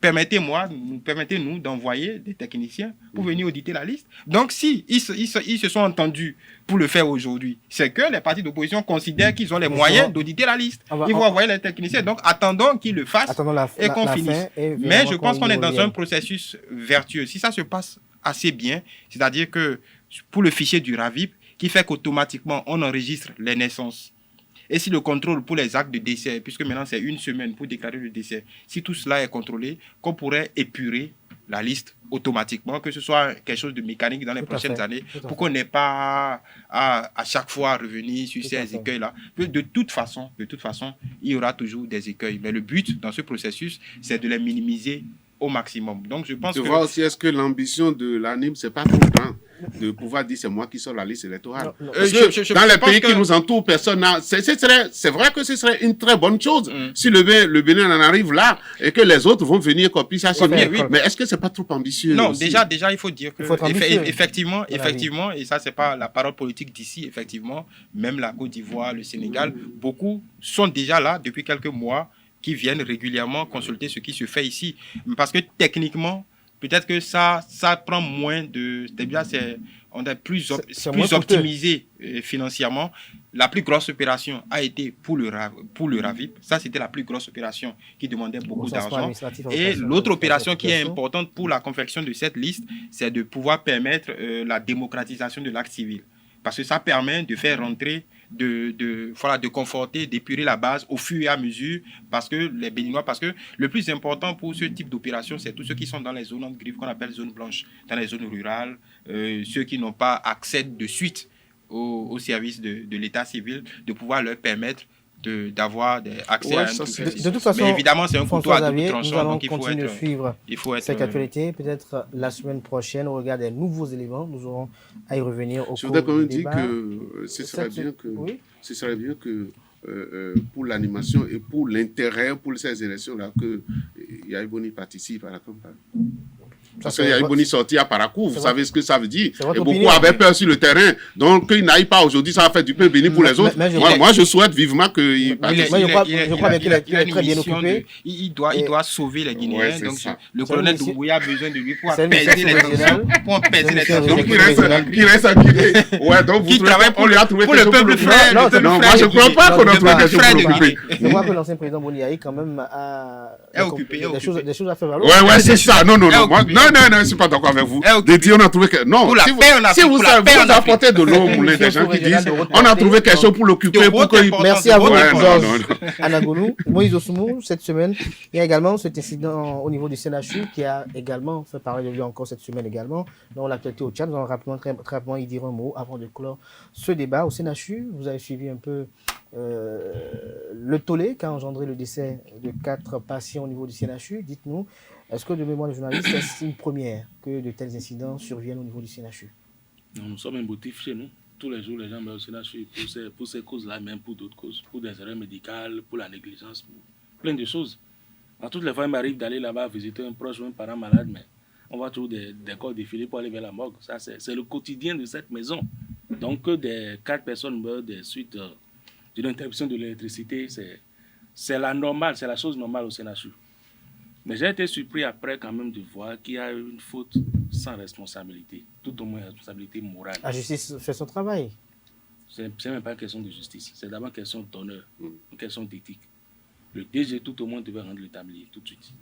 permettez-nous d'envoyer des techniciens pour venir auditer la liste. Donc, si ils se sont entendus pour le faire aujourd'hui, c'est que les partis d'opposition considèrent qu'ils ont les moyens d'auditer la liste. Ils vont envoyer les techniciens. Donc, attendons qu'ils le fassent et qu'on finisse. Mais je pense qu'on est dans un processus vertueux. Si ça se passe assez bien, c'est-à-dire que pour le fichier du RAVIP, qui fait qu'automatiquement, on enregistre les naissances. Et si le contrôle pour les actes de décès, puisque maintenant c'est 1 semaine pour déclarer le décès, si tout cela est contrôlé, qu'on pourrait épurer la liste automatiquement, que ce soit quelque chose de mécanique dans les prochaines années, pour qu'on n'ait pas à chaque fois revenir sur ces écueils-là. De toute façon, il y aura toujours des écueils. Mais le but dans ce processus, c'est de les minimiser au maximum. Donc je pense que... voir aussi, est-ce que l'ambition de l'ANIP, c'est pas trop grand de pouvoir dire c'est moi qui sors la liste électorale. Dans les pays qui nous entourent, personne n'a... C'est vrai que ce serait une très bonne chose si le Bénin en arrive là et que les autres vont venir copier ça. Mais est-ce que c'est pas trop ambitieux? Non, déjà, il faut dire que effectivement, et ça c'est pas la parole politique d'ici, effectivement, même la Côte d'Ivoire, le Sénégal, beaucoup sont déjà là depuis quelques mois qui viennent régulièrement consulter ce qui se fait ici. Parce que techniquement, peut-être que ça prend moins de... On est plus optimisé financièrement. La plus grosse opération a été pour le RAVIP. Ça, c'était la plus grosse opération qui demandait beaucoup d'argent. Et l'autre opération qui est importante pour la confection de cette liste, c'est de pouvoir permettre la démocratisation de l'acte civil. parce que ça permet de faire rentrer, de conforter, d'épurer la base au fur et à mesure, parce que les Béninois, parce que le plus important pour ce type d'opération, c'est tous ceux qui sont dans les zones en griffe qu'on appelle zones blanches, dans les zones rurales, ceux qui n'ont pas accès de suite au service de l'état civil, de pouvoir leur permettre d'avoir accès à un tout de toute façon, mais évidemment, c'est un couteau à double tranchant. Nous allons donc continuer de suivre cette actualité. Peut-être la semaine prochaine, au regard des nouveaux éléments, nous aurons à y revenir au cours du débat. Je voudrais quand même dire que ce serait bien que pour l'animation et pour l'intérêt pour ces élections-là, que Yaïboni participe à la campagne. Parce que Yaïboni sorti à Parakou, vous savez ce que ça veut dire. Et beaucoup avaient peur sur le terrain. Donc, qu'il n'aille pas aujourd'hui, ça va faire du pain béni pour les autres. Moi, je souhaite vivement qu'il participe. Je crois bien qu'il est très bien occupé. Il doit sauver les Guinéens. Donc, le colonel Doumbouya a besoin de lui pour apaiser les tensions. Donc, il reste à Guinée. Ouais, donc, on lui a trouvé pour le peuple frère. Non, moi, je ne crois pas qu'on a trouvé quelque chose pour l'occuper. Je crois que l'ancien président Boniaï, quand même, a des choses à faire valoir. Ouais, c'est ça. Non, je ne suis pas d'accord avec vous. De dire on a trouvé que... Non, si vous apportez de l'eau au moulin des gens qui disent on a trouvé quelque chose pour l'occuper. Merci à vous, Georges Anagonu. Moïse Ousmou, cette semaine, il y a également cet incident au niveau du CNHU qui a également fait parler de lui encore cette semaine également. Dans l'actualité au Tchad, nous allons très rapidement y dire un mot avant de clore ce débat. Au CNHU, vous avez suivi un peu le tollé qu'a engendré le décès de 4 patients au niveau du CNHU. Dites-nous, est-ce que de mémoire de journaliste, c'est une première que de tels incidents surviennent au niveau du CNHU? Nous sommes un motif chez nous. Tous les jours, les gens meurent au CNHU pour ces causes-là, même pour d'autres causes, pour des erreurs médicales, pour la négligence, pour plein de choses. À toutes les fois, il m'arrive d'aller là-bas visiter un proche ou un parent malade, mais on voit toujours des corps défiler pour aller vers la morgue. Ça, c'est le quotidien de cette maison. Donc, que des 4 personnes meurent des suites d'une interruption de l'électricité, c'est la normale, c'est la chose normale au CNHU. Mais j'ai été surpris après quand même de voir qu'il y a une faute sans responsabilité, tout au moins responsabilité morale. La justice fait son travail. Ce n'est même pas une question de justice, c'est d'abord une question d'honneur, une question d'éthique. Le DG tout au moins devait rendre le tablier tout de suite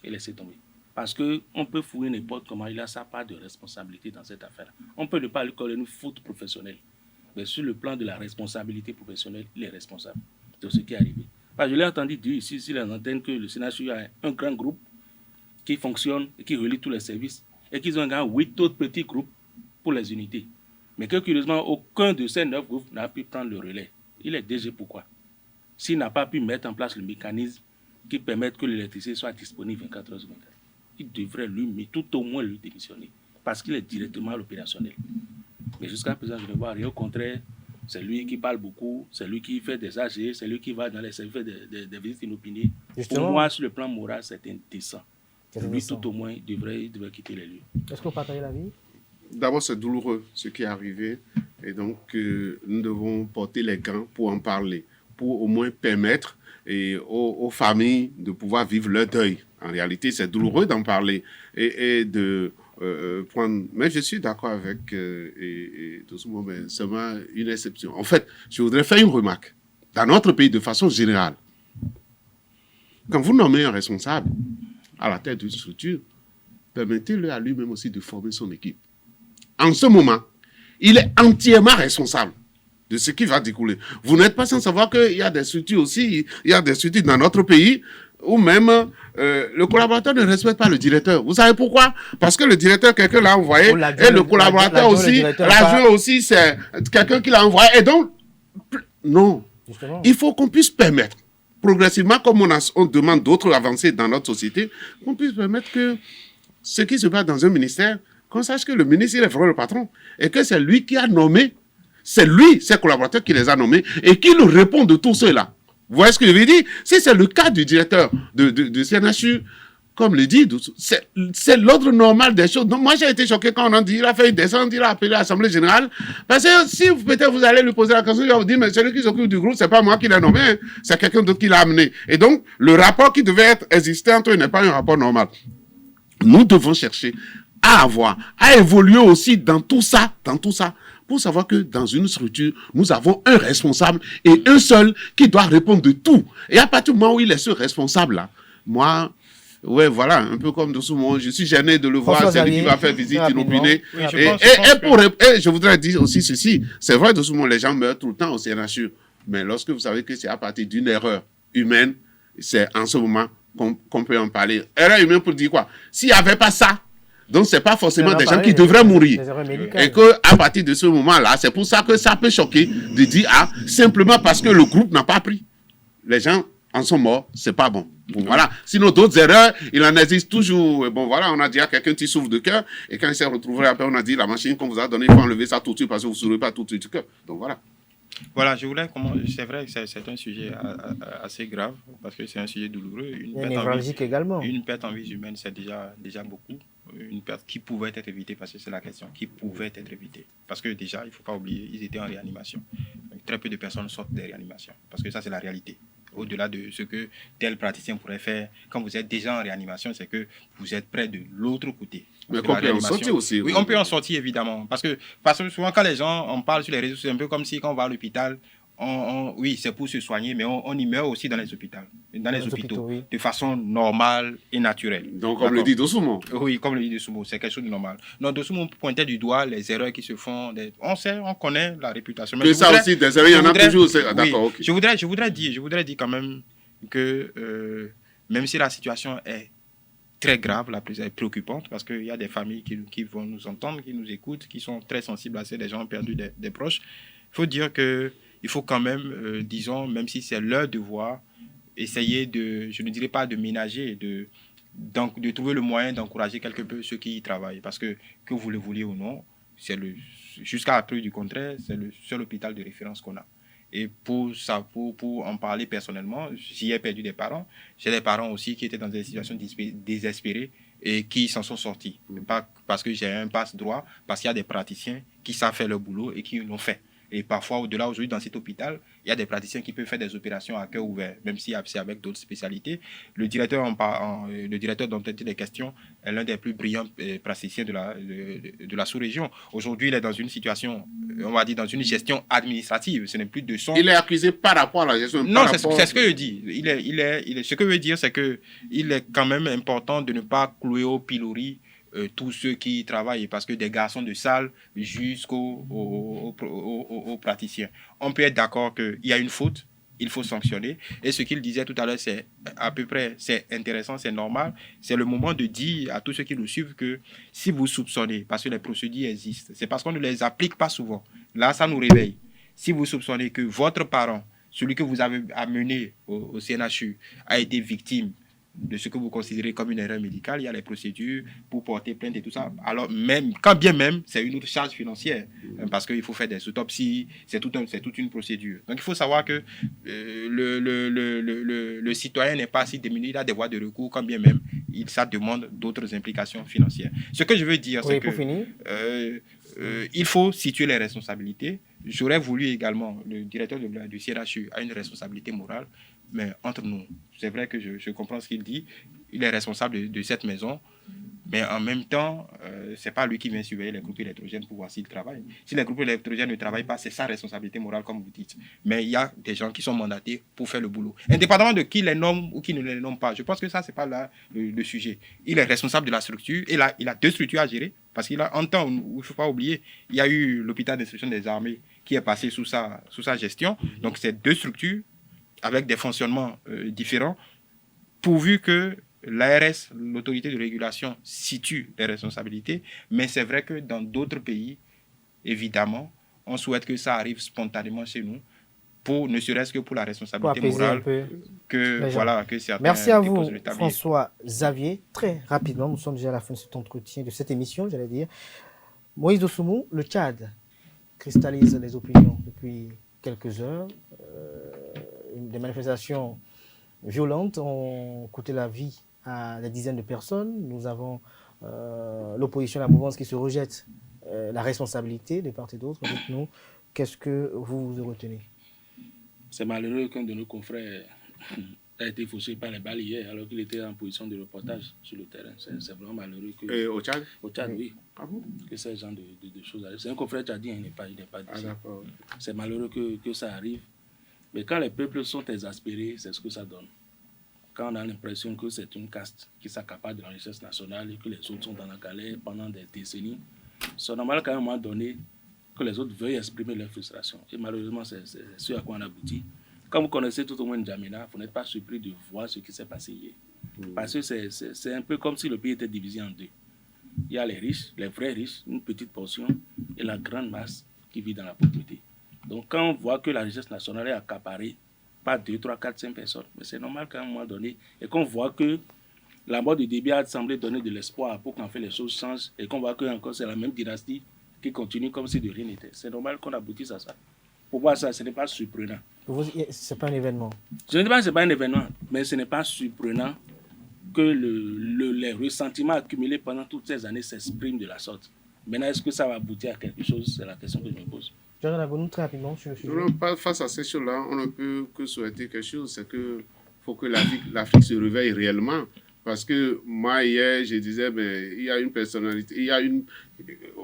et laisser tomber. Parce qu'on peut fouiller n'importe comment, il a sa part de responsabilité dans cette affaire. On peut ne pas lui coller une faute professionnelle, mais sur le plan de la responsabilité professionnelle, il est responsable de ce qui est arrivé. Enfin, je l'ai entendu dire ici sur les antennes que le CNHU a un grand groupe qui fonctionne et qui relie tous les services et qu'ils ont 8 autres petits groupes pour les unités. Mais que curieusement, aucun de ces 9 groupes n'a pu prendre le relais. Il est DG pourquoi? S'il n'a pas pu mettre en place le mécanisme qui permette que l'électricité soit disponible 24 heures sur 24, il devrait lui, mais tout au moins lui démissionner parce qu'il est directement à l'opérationnel. Mais jusqu'à présent, je ne vois rien. Au contraire, c'est lui qui parle beaucoup, c'est lui qui fait des AG, c'est lui qui va dans les services des visites inopinées. Pour moi, sur le plan moral, c'est indécent. Lui, tout au moins, il devrait quitter les lieux. Est-ce que vous partagez l'avis? D'abord, c'est douloureux ce qui est arrivé. Et donc, nous devons porter les gants pour en parler, pour au moins permettre aux familles de pouvoir vivre leur deuil. En réalité, c'est douloureux d'en parler et de... mais je suis d'accord avec tout ce monde, mais seulement une exception. En fait, je voudrais faire une remarque. Dans notre pays, de façon générale, quand vous nommez un responsable à la tête d'une structure, permettez-le à lui-même aussi de former son équipe. En ce moment, il est entièrement responsable de ce qui va découler. Vous n'êtes pas sans savoir qu'il y a des structures aussi, il y a des structures dans notre pays où même le collaborateur ne respecte pas le directeur. Vous savez pourquoi? Parce que le directeur, quelqu'un l'a envoyé, et le collaborateur aussi, l'adjoint aussi, c'est quelqu'un qui l'a envoyé. Et donc, non. Justement. Il faut qu'on puisse permettre, progressivement, comme on demande d'autres avancées dans notre société, qu'on puisse permettre que ce qui se passe dans un ministère, qu'on sache que le ministre, il est vraiment le patron, et que c'est lui qui a nommé, c'est lui, ses collaborateurs qui les a nommés, et qui nous répond de tout cela. Vous voyez ce que je veux dire? Si c'est le cas du directeur de CNHU, comme le dit, c'est l'ordre normal des choses. Donc moi, j'ai été choqué quand on a dit, il a fait une descente, il a appelé l'Assemblée générale. Parce que si peut-être vous allez lui poser la question, il va vous dire, mais celui qui s'occupe du groupe, c'est pas moi qui l'ai nommé, hein, c'est quelqu'un d'autre qui l'a amené. Et donc, le rapport qui devait être existant entre eux n'est pas un rapport normal. Nous devons chercher à évoluer aussi dans tout ça, pour savoir que dans une structure, nous avons un responsable et un seul qui doit répondre de tout. Et à partir du moment où il est ce responsable-là, moi, Ouais, voilà, un peu comme Dossoumo. Je suis gêné de le voir, c'est lui qui va faire visite inopinée. Oui, je voudrais dire aussi ceci. C'est vrai, Dossoumo, les gens meurent tout le temps au CNHU. Mais lorsque vous savez que c'est à partir d'une erreur humaine, c'est en ce moment qu'on peut en parler. Erreur humaine pour dire quoi? S'il n'y avait pas ça, donc c'est pas forcément des gens qui devraient mourir. Et qu'à partir de ce moment-là, c'est pour ça que ça peut choquer de dire, simplement parce que le groupe n'a pas pris. Les gens en sont morts, c'est pas bon. Bon, voilà. Sinon, d'autres erreurs, il en existe toujours. Bon, voilà, on a dit à quelqu'un qui souffre de cœur, et quand il s'est retrouvé après, on a dit, la machine qu'on vous a donnée, il faut enlever ça tout de suite parce que vous ne souffrez pas tout de suite du cœur. Donc voilà. Voilà, c'est vrai que c'est un sujet assez grave, parce que c'est un sujet douloureux. Une perte en vie humaine, c'est déjà beaucoup. Une perte qui pouvait être évitée, parce que c'est la question, qui pouvait être évitée. Parce que déjà, il ne faut pas oublier, ils étaient en réanimation. Donc, très peu de personnes sortent des réanimations, parce que ça, c'est la réalité. Au-delà de ce que tel praticien pourrait faire, quand vous êtes déjà en réanimation, c'est que vous êtes près de l'autre côté. Mais on peut en sortir aussi. Oui, on peut en sortir, évidemment. Parce que souvent, quand les gens en parlent sur les réseaux, c'est un peu comme si quand on va à l'hôpital, oui, c'est pour se soigner, mais on y meurt aussi dans les hôpitaux, oui. De façon normale et naturelle. Donc, comme le dit Dossoumo. Oui, comme le dit Dossoumo, c'est quelque chose de normal. Non, Dossoumo pointait du doigt les erreurs qui se font. On connaît la réputation. Mais ça aussi, des erreurs, il y en a toujours. D'accord, ok. Je voudrais dire quand même que même si la situation est très grave, la plus préoccupante, parce qu'il y a des familles qui vont nous entendre, qui nous écoutent, qui sont très sensibles à ça, des gens ont perdu des proches. Il faut dire qu'il faut quand même, disons, même si c'est leur devoir, essayer je ne dirais pas de ménager, de trouver le moyen d'encourager quelque peu ceux qui y travaillent. Parce que vous le vouliez ou non, jusqu'à la preuve du contraire, c'est le seul hôpital de référence qu'on a. Et pour en parler personnellement, j'y ai perdu des parents. J'ai des parents aussi qui étaient dans des situations désespérées et qui s'en sont sortis. Pas parce que j'ai un passe droit, parce qu'il y a des praticiens qui savent faire leur boulot et qui l'ont fait. Et parfois, au-delà, aujourd'hui, dans cet hôpital, il y a des praticiens qui peuvent faire des opérations à cœur ouvert, même si c'est avec d'autres spécialités. Le directeur dont on était des questions est l'un des plus brillants praticiens de la sous-région. Aujourd'hui, il est dans une situation, on va dire, dans une gestion administrative. Ce n'est plus de son... Il est accusé par rapport à la gestion... Non, c'est ce que je dis. Ce que je veux dire, c'est qu'il est quand même important de ne pas clouer au pilori tous ceux qui y travaillent, parce que des garçons de salle jusqu'aux praticiens. On peut être d'accord qu'il y a une faute, il faut sanctionner. Et ce qu'il disait tout à l'heure, c'est à peu près, c'est intéressant, c'est normal. C'est le moment de dire à tous ceux qui nous suivent que si vous soupçonnez, parce que les procédures existent, c'est parce qu'on ne les applique pas souvent. Là, ça nous réveille. Si vous soupçonnez que votre parent, celui que vous avez amené au CNHU, a été victime de ce que vous considérez comme une erreur médicale, il y a les procédures pour porter plainte et tout ça. Alors, quand bien même, c'est une autre charge financière, parce qu'il faut faire des autopsies, c'est toute une procédure. Donc, il faut savoir que le citoyen n'est pas si démuni, il a des voies de recours, quand bien même, ça demande d'autres implications financières. Ce que je veux dire, c'est que il faut situer les responsabilités. J'aurais voulu également, le directeur du CNHU a une responsabilité morale, mais entre nous, c'est vrai que je comprends ce qu'il dit. Il est responsable de cette maison, mais en même temps, ce n'est pas lui qui vient surveiller les groupes électrogènes pour voir s'ils travaillent. Si les groupes électrogènes ne travaillent pas, c'est sa responsabilité morale, comme vous dites. Mais il y a des gens qui sont mandatés pour faire le boulot. Indépendamment de qui les nomme ou qui ne les nomme pas. Je pense que ça, ce n'est pas là le sujet. Il est responsable de la structure, et là, il a deux structures à gérer. Parce qu'il a un temps où il ne faut pas oublier, il y a eu l'hôpital d'instruction des armées qui est passé sous sa gestion. Donc, c'est deux structures avec des fonctionnements différents, pourvu que l'ARS, l'autorité de régulation, situe les responsabilités. Mais c'est vrai que dans d'autres pays, évidemment, on souhaite que ça arrive spontanément chez nous, ne serait-ce que pour la responsabilité morale que certains... Merci à vous, François Xavier. Très rapidement, nous sommes déjà à la fin de cet entretien, de cette émission, j'allais dire. Moïse Dossoumo, le Tchad cristallise les opinions depuis quelques heures. Des manifestations violentes ont coûté la vie à des dizaines de personnes. Nous avons l'opposition, la mouvance qui se rejette la responsabilité de part et d'autre. Dites-nous, qu'est-ce que vous retenez? C'est malheureux qu'un de nos confrères a été fauché par les balles hier alors qu'il était en position de reportage sur le terrain. C'est vraiment malheureux que... Au Tchad? Au Tchad, oui. Ah bon? Que ce genre de choses arrivent. C'est un confrère tchadien, il n'est pas d'ici. D'accord. C'est malheureux que ça arrive. Mais quand les peuples sont exaspérés, c'est ce que ça donne. quand on a l'impression que c'est une caste qui s'accapare de la richesse nationale et que les autres sont dans la galère pendant des décennies, c'est normal qu'à un moment donné, que les autres veuillent exprimer leur frustration. Et malheureusement, c'est ce à quoi on aboutit. Quand vous connaissez tout au moins N'Djamena, vous n'êtes pas surpris de voir ce qui s'est passé hier. Parce que c'est un peu comme si le pays était divisé en deux. Il y a les riches, les vrais riches, une petite portion, et la grande masse qui vit dans la pauvreté. Donc quand on voit que la richesse nationale est accaparée par 2, 3, 4, 5 personnes, mais c'est normal qu'à un moment donné, et qu'on voit que la mort de Déby a semblé donner de l'espoir pour qu'en fait les choses changent, et qu'on voit que encore c'est la même dynastie qui continue comme si de rien n'était. C'est normal qu'on aboutisse à ça. Pour moi, ça, ce n'est pas surprenant. Pour vous, ce n'est pas un événement? Je ne dis pas que ce n'est pas un événement, mais ce n'est pas surprenant que les ressentiments accumulés pendant toutes ces années s'expriment de la sorte. Maintenant, est-ce que ça va aboutir à quelque chose? C'est la question que je me pose. Jean Abounou, très rapidement sur le sujet. Non, face à ces choses-là, on ne peut que souhaiter quelque chose, c'est qu'il faut que l'Afrique se réveille réellement. Parce que moi, hier, je disais, il y a une personnalité, il y a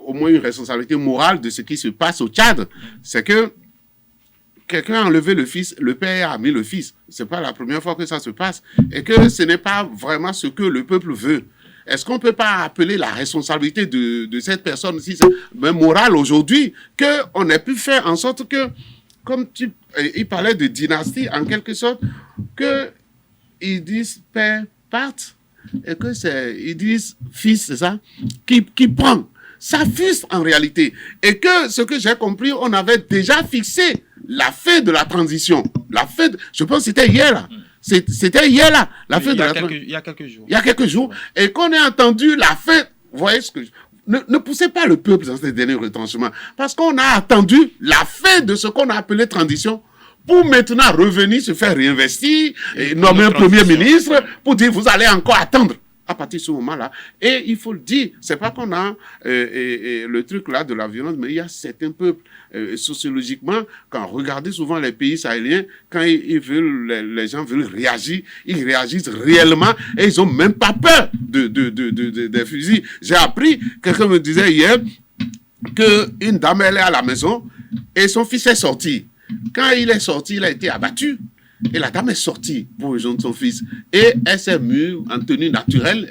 au moins une responsabilité morale de ce qui se passe au Tchad. C'est que quelqu'un a enlevé le fils, le père a mis le fils. Ce n'est pas la première fois que ça se passe. Et que ce n'est pas vraiment ce que le peuple veut. Est-ce qu'on ne peut pas appeler la responsabilité de cette personne, si c'est même morale aujourd'hui, qu'on ait pu faire en sorte que, comme il parlait de dynastie en quelque sorte, qu'ils disent père parte et ils disent fils, c'est ça, qui prend. Ça fuse en réalité. Et que ce que j'ai compris, on avait déjà fixé la fin de la transition. Je pense que c'était hier là. C'était hier là. Il y a quelques jours. Il y a quelques jours. Et qu'on ait entendu la fin. Vous voyez ce que ne poussez pas le peuple dans ces derniers retranchements. Parce qu'on a attendu la fin de ce qu'on a appelé transition pour maintenant revenir se faire réinvestir et nommer un premier ministre pour dire vous allez encore attendre. À partir de ce moment-là, et il faut le dire, c'est pas qu'on a le truc là de la violence, mais il y a certains peuples sociologiquement, quand regardez souvent les pays sahéliens, quand les gens veulent réagir, ils réagissent réellement et ils ont même pas peur des fusils. J'ai appris, quelqu'un me disait hier qu'une dame elle est à la maison et son fils est sorti. Quand il est sorti, il a été abattu. Et la dame est sortie pour rejoindre son fils. Et elle s'est mise en tenue naturelle.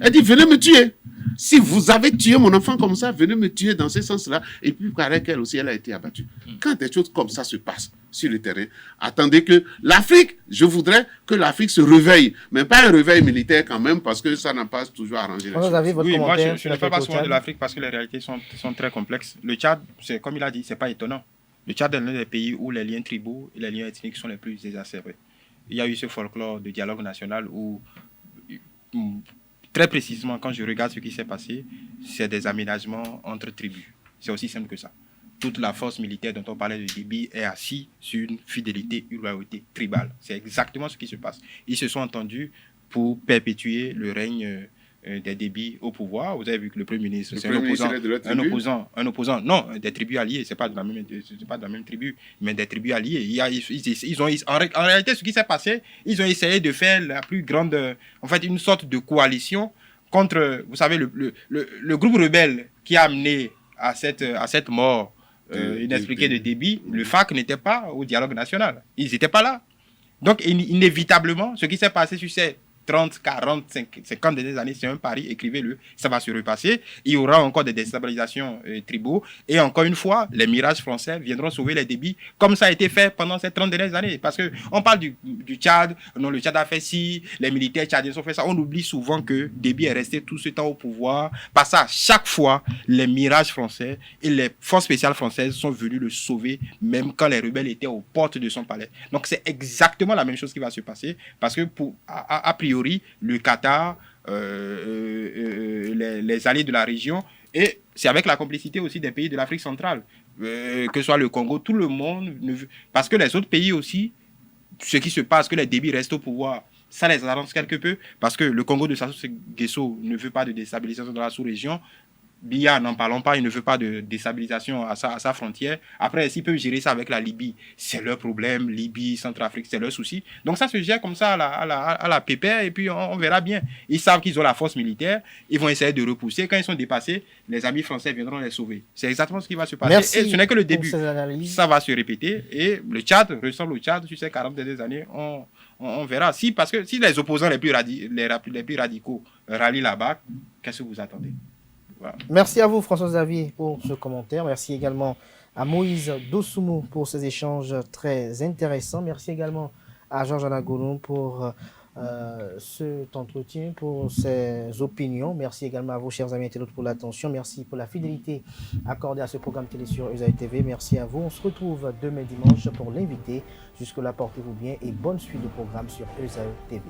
Elle dit, venez me tuer. Si vous avez tué mon enfant comme ça, venez me tuer dans ce sens-là. Et puis, pareil qu'elle aussi, elle a été abattue. Quand des choses comme ça se passent sur le terrain, attendez que l'Afrique, je voudrais que l'Afrique se réveille. Mais pas un réveil militaire quand même, parce que ça n'a pas toujours arrangé les choses. Oui, moi, je ne parle pas souvent de l'Afrique parce que les réalités sont très complexes. Le Tchad, c'est comme il a dit, c'est pas étonnant. Le Tchad est l'un des pays où les liens tribaux et les liens ethniques sont les plus exacerbés. Il y a eu ce folklore de dialogue national où, très précisément, quand je regarde ce qui s'est passé, c'est des aménagements entre tribus. C'est aussi simple que ça. Toute la force militaire dont on parlait de Déby est assise sur une fidélité, une loyauté tribale. C'est exactement ce qui se passe. Ils se sont entendus pour perpétuer le règne des Déby au pouvoir. Vous avez vu que le Premier ministre, c'est un opposant, non, des tribus alliées, c'est pas de la même tribu, mais des tribus alliées. En réalité, ce qui s'est passé, ils ont essayé de faire la plus grande, une sorte de coalition contre, vous savez, le groupe rebelle qui a amené à cette mort inexpliquée de Déby. Le FARC n'était pas au dialogue national. Ils n'étaient pas là. Donc, inévitablement, ce qui s'est passé sur ces 30, 40, 50 dernières années, c'est un pari, écrivez-le, ça va se repasser. Il y aura encore des déstabilisations tribaux. Et encore une fois, les mirages français viendront sauver les Déby, comme ça a été fait pendant ces 30 dernières années. Parce qu'on parle du Tchad, non, le Tchad a fait ci, les militaires tchadiens ont fait ça. On oublie souvent que Déby est resté tout ce temps au pouvoir. Parce qu'à chaque fois, les mirages français et les forces spéciales françaises sont venus le sauver, même quand les rebelles étaient aux portes de son palais. Donc c'est exactement la même chose qui va se passer. Parce que a priori, le Qatar, les alliés de la région, et c'est avec la complicité aussi des pays de l'Afrique centrale, que ce soit le Congo, tout le monde, parce que les autres pays aussi, ce qui se passe, que les Déby restent au pouvoir, ça les arrange quelque peu, parce que le Congo de Sassou Nguesso ne veut pas de déstabilisation dans la sous-région. Biya, n'en parlons pas, il ne veut pas de déstabilisation à sa frontière. Après, s'ils peuvent gérer ça avec la Libye, c'est leur problème. Libye, Centrafrique, c'est leur souci. Donc ça se gère comme ça à la pépère et puis on verra bien. Ils savent qu'ils ont la force militaire, ils vont essayer de repousser. Quand ils sont dépassés, les amis français viendront les sauver. C'est exactement ce qui va se passer. Merci et ce n'est que le début. Ça va se répéter et le Tchad ressemble au Tchad sur ces 40 dernières années. On verra. Parce que si les opposants les plus radicaux rallient la BAC, qu'est-ce que vous attendez? Voilà. Merci à vous, François-Xavier, pour ce commentaire. Merci également à Moïse Dossoumo pour ces échanges très intéressants. Merci également à Georges Anagono pour cet entretien, pour ses opinions. Merci également à vous, chers amis internautes, pour l'attention. Merci pour la fidélité accordée à ce programme télé sur Usaï TV. Merci à vous. On se retrouve demain dimanche pour l'inviter. Jusque-là, portez-vous bien et bonne suite de programme sur Usaï TV.